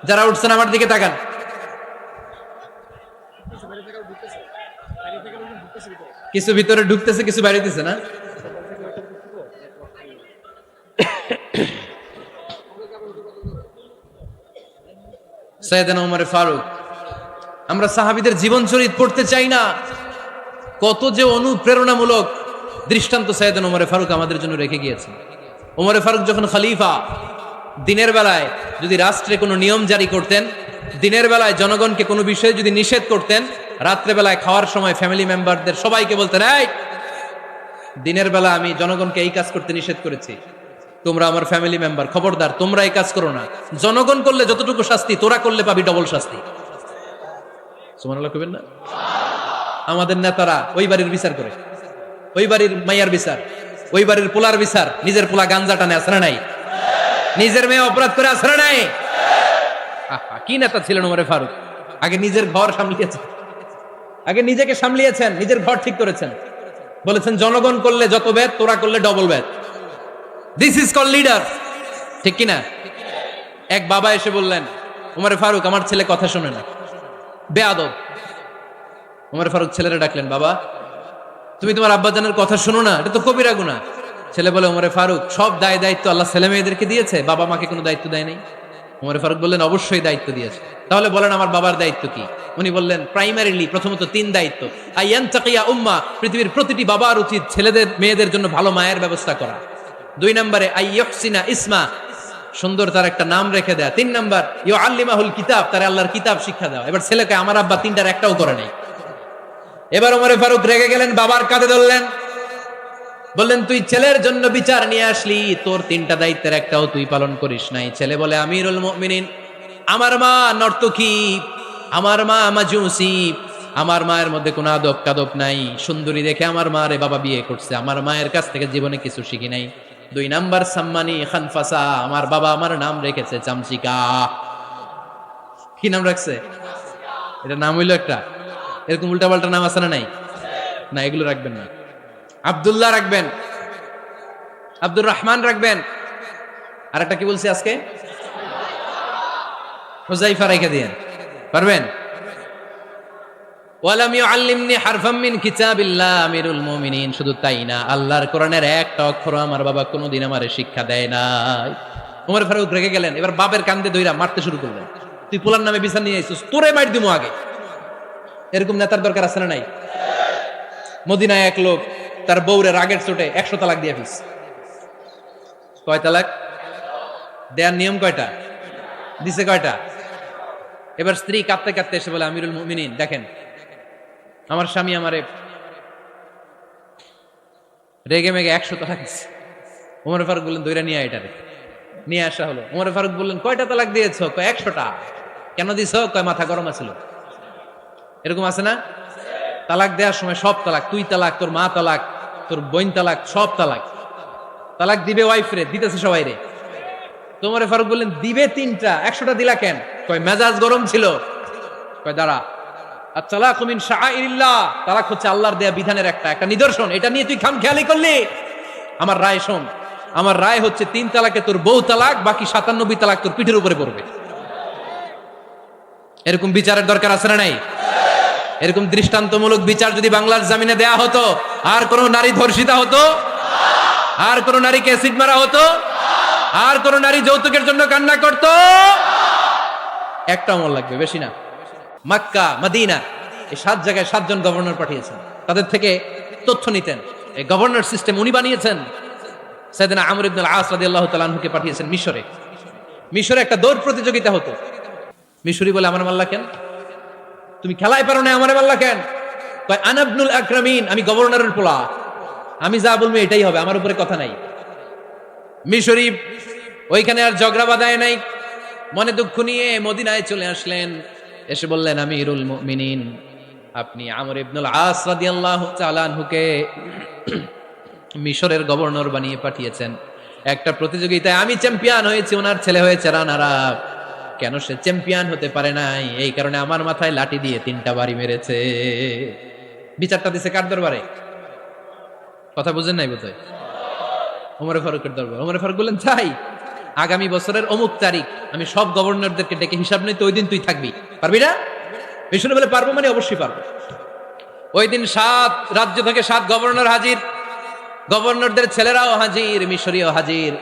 যারা উঠছেন আমার দিকে তাকান। কিছু ভিতরে ঢুকতেছে, কিছু বাইরেতেছে না? সাইয়েদনা ওমর ফারুক, আমরা সাহাবীদের জীবন চরিত পড়তে চাই না? কত যে অনুপ্রেরণামূলক দৃষ্টান্ত সাইয়েদনা ওমর ফারুক আমাদের জন্য রেখে গিয়েছেন। ওমর ফারুক যখন খলিফা, দিনের বেলায় যদি রাষ্ট্রে কোনো নিয়ম জারি করতেন, দিনের বেলায় জনগণকে কোনো বিষয়ে যদি নিষেধ করতেন, রাত্রে বেলায় খাওয়ার সময় ফ্যামিলি মেম্বারদের সবাইকে বলতেন, এই দিনের বেলা আমি জনগণকে এই কাজ করতে নিষেধ করেছি, তোমরা আমার ফ্যামিলি মেম্বার, খবরদার তোমরা এই কাজ করো না। জনগণ করলে যতটুকু শাস্তি, তোরা করলে পাবি ডবল শাস্তি। সুবহানাল্লাহ কইবেন না? আমাদের নেতারা ওই বাড়ির বিচার করে, ওই বাড়ির মাইয়ার বিচার, ওই বাড়ির পোলার বিচার, নিজের পোলা গাঞ্জা টানে আসে না নাই? নিজের মেয়ে অপরাধ করে আসে না নাই? কি নেতা ছিলেন ওমর ফারুক! আগে নিজের ঘর সামলিয়েছেন, আগে নিজেকে সামলিয়েছেন, নিজের ঘর ঠিক করেছেন। বলেছেন জনগণ করলে যত বেদ, তোরা করলে double Veda. This is call leader, ঠিক কিনা? এক বাবা এসে বললেন, ওমর ফারুক আমার ছেলে কথা শোনে না, বেয়াদব। ওমর ফারুক ছেলেরা ডাকলেন, বাবা তুমি তোমার আব্বাজানের কথা শোনো না, এটা তো কবিরা গুনাহ। ছেলে বলে, ওমর ফারুক সব দায় দায়িত্ব আল্লাহ ছেলে মেয়েদেরকে দিয়েছে, বাবা মাকে কোনো দায়িত্ব দেয় নাই। ওমর ফারুক বললেন, অবশ্যই দায়িত্ব দিয়েছে। তাহলে বলেন আমার বাবার দায়িত্ব কি? উনি বললেন, প্রাইমারিলি প্রথমত 3 দায়িত্ব। আইয়ানতাকিয়া উম্মাহ, পৃথিবীর প্রতিটি বাবার উচিত ছেলেদের মেয়েদের জন্য ভালো মায়ের ব্যবস্থা করা। 2 নম্বরে আইয়ুহসিনা ইসমা, সুন্দর তার একটা নাম রেখে দেয়া। 3 নম্বর ইউআল্লিমাহুল কিতাব, তার আল্লাহর কিতাব শিক্ষা দেওয়া। এবার ছেলেকে আমার আব্বা 3টার একটাও করে নাই। এবার ওমর ফারুক রেগে গেলেন, বাবার কাঁধে ধরলেন, বললেন তুই ছেলের জন্য বিচার নিয়ে আসলি, তোর 3টা দায়িত্বের একটাও তুই পালন করিস নাই। ছেলে বলে, আমিরুল মুমিনিন আমার মা নর্তকী, আমার মা মাজুসি, আমার মায়ের মধ্যে কোনো আদব কাদব নাই, সুন্দরী দেখে আমার মারে বাবা বিয়ে করছে, আমার মায়ের কাছ থেকে জীবনে কিছু শিখি নাই। 2 নাম্বার সাম্মানি খানফাসা, আমার বাবা আমার নাম রেখেছে চামচিকা। কি নাম রাখছে? এটা নাম হইলো একটা, এরকম উল্টাপাল্টা নাম আছে না নাই? না, এগুলো রাখবেন না। আব্দুল্লাহ রাখবেন, আব্দুর রহমান রাখবেন, আর একটা কি বলছি আজকে? হুযায়ফা রেখে দিয়েন, পারবেন? ওয়ালাম ইউআল্লিমনি হারফাম মিন কিতাবিল্লাহ, আমিরুল মুমিনিন শুধু তাই না, আল্লাহর কোরআনের একটা অক্ষর আমার বাবা কোনোদিন আমারে শিক্ষা দেয় নাই। ওমর ফারুক রেগে গেলেন, এবার বাপের কান্দে ধইরা মারতে শুরু করলেন, তুই পোলার নামে বিচার নিয়ে আইছিস, তোরে মার দিমু আগে। এরকম নেতার দরকার আছে না নাই? মদিনায় এক লোক তার বউরে রাগের চোটে 100 তালাক দিয়ে ফেলছে। কয় তালাক দেয়ার নিয়ম কয়টা? দিছে কয়টা? এবার স্ত্রী কাঁদতে কাঁদতে এসে বলে, আমিরুল মুমিনিন দেখেন আমার স্বামী আমারে রেগে মেগে 100 তালাক দিচ্ছে। ওমর ফারুক বললেন, দইরা নিয়ে এটারে। নিয়ে আসা হলো। ওমর ফারুক বললেন, কয়টা তালাক দিয়েছো? কয় 100টা। কেন দিছো? কয় মাথা গরম আছিল। এরকম আছে না? তালাক দেওয়ার সময় সব তালাক, তুই তালাক, তোর মা তালাক, তোর বোন তালাক, সব তালাক। তালাক দিবে ওয়াইফ রে, দিতেছে সবাই রে। ওমর ফারুক বললেন, দিবে 3টা, 100টা দিলা কেন? কয় মেজাজ গরম ছিল। কয় দাঁড়া, আত-তালাকু মিন শাআইরিল্লাহ, তালাক হচ্ছে আল্লাহর দেয়া বিধানের একটা নিদর্শন, এটা নিয়ে তুই খামখেয়ালি করলি। আমার রায় শোন, আমার রায় হচ্ছে 3 তালাকে তোর বউ তালাক, বাকি 97 তালাক তোর পিঠের উপরে পড়বে। এরকম বিচারের দরকার আছে না নাই? এরকম দৃষ্টান্তমূলক বিচার যদি বাংলার জমিনে দেয়া হতো, আর কোন নারী ধর্ষিতা হতো? আর কোন নারীকে অ্যাসিড মারা হতো? আর কোন নারী যৌতুকের জন্য কান্না করতো? একটা অমর লাগবে, বেশি না। মক্কা, মদিনা, এই 7 জায়গায় 7 জন গভর্নর পাঠিয়েছেন, তাদের থেকে তথ্য নিতেন। এই গভর্নর সিস্টেম উনি বানিয়েছেন। সাইয়েদনা আমর ইবনুল আস রাদিয়াল্লাহু তাআলা আনহুকে পাঠিয়েছেন মিশরে। মিশরে একটা দৌড় প্রতিযোগিতা হতো। মিশরি বলে, আমার মাল্লা কেন? তুমি খেলায় পারো না, আমারে মাল্লা কেন? কয় আনা ইবনুল আকরামিন, আমি গভর্নরের পোলা, আমি যা বলবো এটাই হবে, আমার উপরে কথা নাই। মিশরি ওইখানে আর ঝগড়া বাঁধায় নাই, মনে দুঃখ নিয়ে মদিনায় চলে আসলেন। এসে বললেন, আমিরুল মুমিনিন, আপনি আমর ইবনুল আস রাদিয়াল্লাহু তাআলা আনহুকে মিশরের গভর্নর বানিয়ে পাঠিয়েছেন। একটা প্রতিযোগিতায় আমি চ্যাম্পিয়ন হয়েছি, ওনার ছেলে হয়েছে রানার আপ। কেন সে চ্যাম্পিয়ন হতে পারে নাই? এই কারণে আমার মাথায় লাঠি দিয়ে 3টা বাড়ি মেরেছে। বিচারটা দিছে কার দরবারে? কথা বুঝেন নাই বোধহয়? ওমর ফারুকের দরবার। ওমর ফারুক বললেন, তাই আগামী বছরের অমুক তারিখ আমি সব গভর্নরদেরকে ডেকে হিসাব নেই, তো ওই দিন তুই থাকবি, পারবি না? বিষ্ণু বলে, পারবো মানে অবশ্যই পারবো। ওই দিন 7 রাজ্য থেকে 7 গভর্নর হাজির, গভর্নরদের ছেলেরাও হাজির, মিশরীয় হাজির।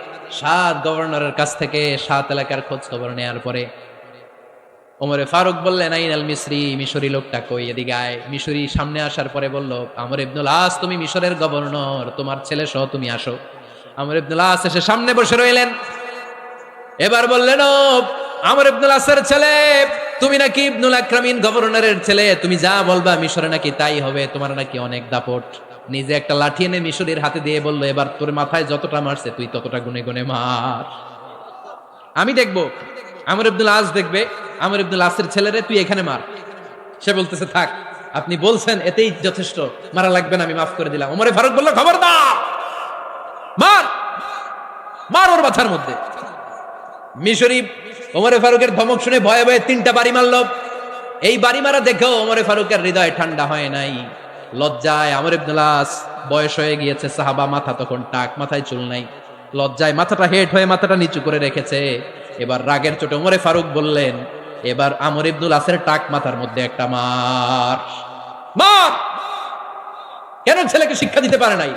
7 গভর্নরের কাছ থেকে 7 এলাকার খোঁজ খবর নেওয়ার পরে ওমরে ফারুক বললেন, আইন আল মিসরি, মিশরি লোকটা কই, এদিকে আয়। মিশরি সামনে আসার পরে বলল, আমর ইবনুল আস, তুমি মিশরের গভর্নর, তোমার ছেলে সহ তুমি আসো। আমর ইবনুল আস এসে সামনে বসে রইলেন। এবার বললেন, ও আমর ইবনুল আসের ছেলে, তুমি নাকি ইবনুল আকরামিন গভর্নরের ছেলে, তুমি যা বলবা মিশরে নাকি তাই হবে, তোমার নাকি অনেক দাপট। নিজে একটা লাঠি এনে মিশরীর হাতে দিয়ে বলল, এবার তোর মাথায় যতটা মারছে তুই ততটা গুনে গুনে মার, আমি দেখবো। আমর ইবনুল আস দেখবে, আমর ইবনুল আসের ছেলেরে তুই এখানে মার। সে বলতেছে, থাক, আপনি বলছেন এতেই যথেষ্ট, মারা লাগবে না, আমি মাফ করে দিলাম। ওমরে ফারুক বলল, খবরদার, মার, মার ওর মাথার মধ্যে। মিশরি ওমরে ফারুকের ধমক শুনে ভয়ে ভয়ে 3টা বাড়ি মারল। এই বাড়ি মারা দেখেও ওমরে ফারুকের হৃদয় ঠান্ডা হয় নাই। লজ্জায় আমর ইবনুল আস, বয়স হয়ে গিয়েছে, সাহাবা, মাথা তখন টাক, মাথায় চুল নাই, লজ্জায় মাথাটা হেট হয়ে মাথাটা নিচু করে রেখেছে। এবার রাগের চোটে ওমরে ফারুক বললেন, এবার আমর ইবনুল আসের টাক মাথার মধ্যে একটা মার, মার। কেন ছেলেকে শিক্ষা দিতে পারে নাই?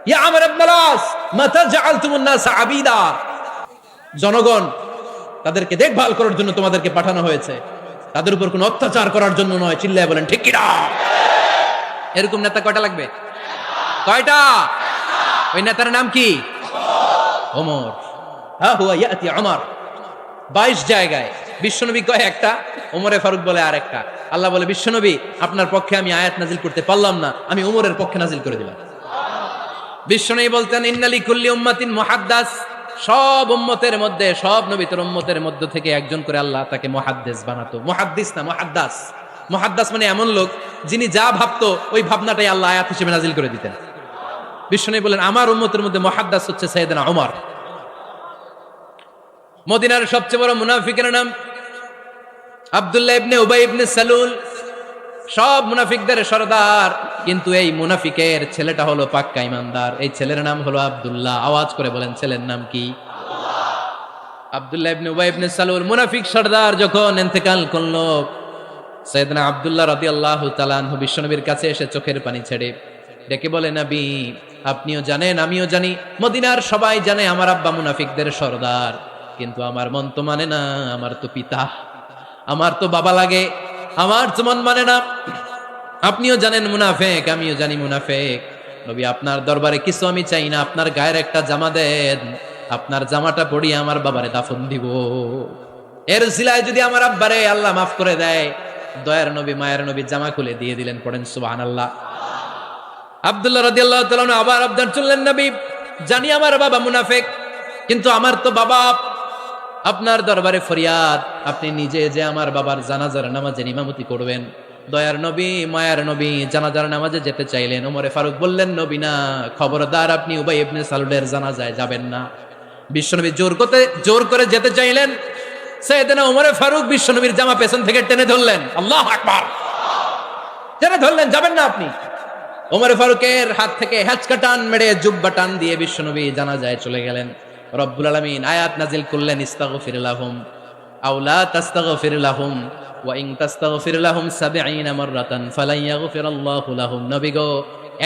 ইয়া আমর ইবনুল আস, মাতা জাআলতুমুন নাস আবিদা, জনগণ তাদেরকে দেখভাল করার জন্য তোমাদেরকে পাঠানো হয়েছে, তাদের উপর কোনো অত্যাচার করার জন্য নয়। চিল্লায় বলেন ঠিক কিনা? এরকম নেতা কয়টা লাগবে? কয়টা? ওই নেতার নাম কি? ওমর। হা হুয়া ইয়াতি ওমর। 22 জায়গায় বিশ্বনবী কয় একটা, ওমরে ফারুক বলে আর একটা। আল্লাহ বলে, বিশ্বনবী আপনার পক্ষে আমি আয়াত নাজিল করতে পারলাম না, আমি ওমরের পক্ষে নাজিল করে দিলাম। বিশ্বনবী বলতেন, ইন্নালি কুল্লি উম্মাতিন মুহাদ্দাস, সব উম্মতের মধ্যে, সব নবীর উম্মতের মধ্য থেকে একজন করে আল্লাহ তাকে মুহাদ্দিস বানাতো। মুহাদ্দিস না, মুহাদ্দাস। মুহাদ্দাস মানে এমন লোক যিনি যা ভাবতো ওই ভাবনাটাই আল্লাহ আয়াত হিসেবে নাজিল করে দিতেন। বিশ্বনবী বলেন, আমার উম্মতের মধ্যে মুহাদ্দাস হচ্ছে সাইয়েদনা ওমর। মদিনার সবচেয়ে বড় মুনাফিকের নাম আব্দুল্লাহ ইবনে উবাই ইবনে সালুল, সব মুনাফিকদের সরদার, কিন্তু এই মুনাফিকের ছেলেটা হলো পাক্কা ইমানদার। এই ছেলের নাম হলো আব্দুল্লাহ। আওয়াজ করে বলেন, ছেলের নাম কি? আব্দুল্লাহ ইবনে উবাই ইবনে সালুল। মুনাফিক সরদার যখন ইন্তেকাল করলো, সাইয়েদনা আব্দুল্লাহ রাদিয়াল্লাহু তাআলা আনহু বিশ্বনবীর কাছে এসে চোখের পানি ছেড়ে ডেকে বলে, নবী, আপনিও জানেন, আমিও জানি, মদিনার সবাই জানে আমার আব্বা মুনাফিকদের সরদার, কিন্তু আমার মন তো মানে না, আমার তো পিতা, আমার তো বাবা লাগে, আমার তো মন মানে না। আপনিও জানেন মুনাফিক, আমিও জানি মুনাফিক। নবী, আপনার দরবারে কিছু আমি চাই না, আপনার গায়ের একটা জামা দেন, আপনার জামাটা পরিয়ে আমার বাবারে দাফন দিব। এর সিলায় যদি আমার আব্বারে আল্লাহ মাফ করে দেয়, দয়ার নবী, মায়ের নবী জামা খুলে দিয়ে দিলেন। পড়েন সুবহানাল্লাহ। আব্দুল্লাহ রাদিয়াল্লাহু তাআলা আবার আবদার চললেন, নবী, জানি আমার বাবা মুনাফিক, কিন্তু আমার তো বাবা, আপনার দরবারে ফরিয়াদ, আপনি নিজে যে আমার বাবার জানাজার নামাজের ইমামতি করবেন। দয়ার নবী, মায়ার নবী জানাজার নামাজে যেতে চাইলেন। ওমরে ফারুক বললেন, নবী না, খবরদার, আপনি উবাই ইবনে সালুলের জানাজায় যাবেন না। বিশ্বনবী জোর করে যেতে চাইলেন। সাইয়েদনা ওমরে ফারুক বিশ্বনবীর জামা পেছন থেকে টেনে ধরলেন। আল্লাহু আকবার। টেনে ধরলেন, যাবেন না আপনি। ওমরে ফারুকের হাত থেকে হ্যাচকা টান মেরে জুব্বা টান দিয়ে বিশ্বনবী জানাজায় চলে গেলেন। রব্বুল আলামিন আয়াত নাজিল করলেন, ইস্তাগফির লাহুম আও লা তাস্তাগফির লাহুম ওয়া ইন তাস্তাগফির লাহুম ৭০ মাররাতান ফালান ইয়াগফিরাল্লাহু লাহুম। নবী গো,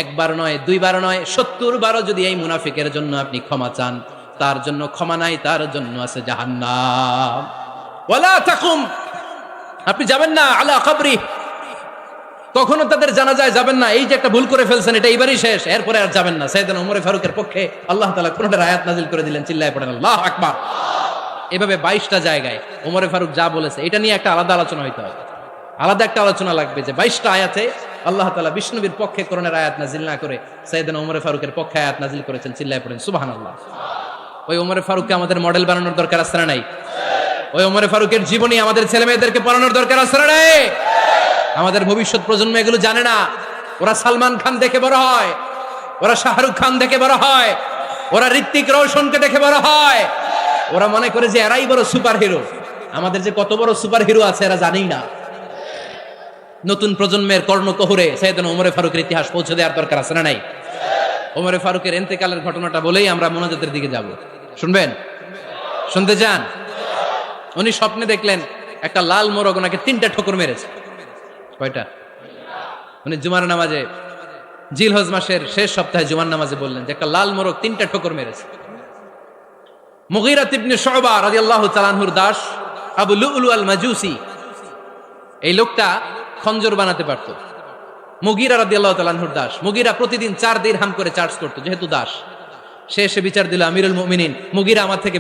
একবার নয়, দুইবার নয়, ৭০ বারও যদি এই মুনাফিকের জন্য আপনি ক্ষমা চান, তার জন্য ক্ষমা নাই, তার জন্য আছে জাহান্নাম। ওয়ালা তাকুম, আপনি যাবেন না আলা কবরি, কখনো তাদের জানাজায় যাবেন না। এই যে একটা ভুল করে ফেলছেন, এটা এবারই শেষ, এরপরে আর যাবেন না। সাইয়েদনা ওমর ফারুকের পক্ষে আল্লাহ তাআলা কোরআনের আয়াত নাযিল করে দিলেন, চিল্লায়ে পড়েন আল্লাহু আকবার। এভাবে 22টা জায়গায় ওমর ফারুক যা বলেছে এটা নিয়ে একটা আলাদা আলোচনা হইতে হবে, আলাদা একটা আলোচনা লাগবে যে 22টা আয়াতে আল্লাহ তাআলা বিষ্ণুবীর পক্ষে কোরআনের আয়াত নাযিল না করে সাইয়েদনা ওমর ফারুকের পক্ষে আয়াত নাযিল করেছেন, চিল্লায়ে পড়েন সুবহানাল্লাহ। ওই ওমর ফারুককে আমাদের মডেল বানানোর দরকার আছে না নাই? ওই ওমর ফারুকের জীবনী আমাদের ছেলে মেয়েদেরকে পড়ানোর দরকার আছে না নাই? আমাদের ভবিষ্যৎ প্রজন্ম এগুলো জানে না। ওরা সালমান খান দেখে বড় হয়, ওরা শাহরুখ খান দেখে বড় হয়, ওরা ঋত্বিক রোশনকে দেখে বড় হয়, ওরা মনে করে যে এরাই বড় সুপার হিরো। আমাদের যে কত বড় সুপার হিরো আছে এরা জানেই না। নতুন প্রজন্মের কর্ণকহরে সাইয়েদনা ওমর ফারুকের ইতিহাস পৌঁছে দেওয়ার দরকার আছে না নাই? ওমর ফারুকের ইন্তেকালের ঘটনাটা বলেই আমরা মোনাজাতের দিকে যাব। শুনবেন? শুনতে চান? উনি স্বপ্নে দেখলেন একটা লাল মোরগ ওনাকে 3টা ঠোকর মেরেছে। কয়টা? উনি জুমার নামাজে, জিলহজ মাসের শেষ সপ্তাহে জুমার নামাজে বললেন যে একটা লাল মোরগ 3টা ঠোকর মেরেছে। মুগীরা ইবনে শুবা রাদিয়াল্লাহু তাআলা আনহুর দাস আবু লুলু আল মাজুসি, এই লোকটা খঞ্জর বানাতে পারত। মুগীরা রাদিয়াল্লাহু তাআলা আনহুর দাস। মুগীরা প্রতিদিন 4 দিরহাম করে চার্জ করত, যেহেতু দাস। সে এসে বিচার দিল, আমিরুল মুমিনিন, মুগীরা আমার থেকে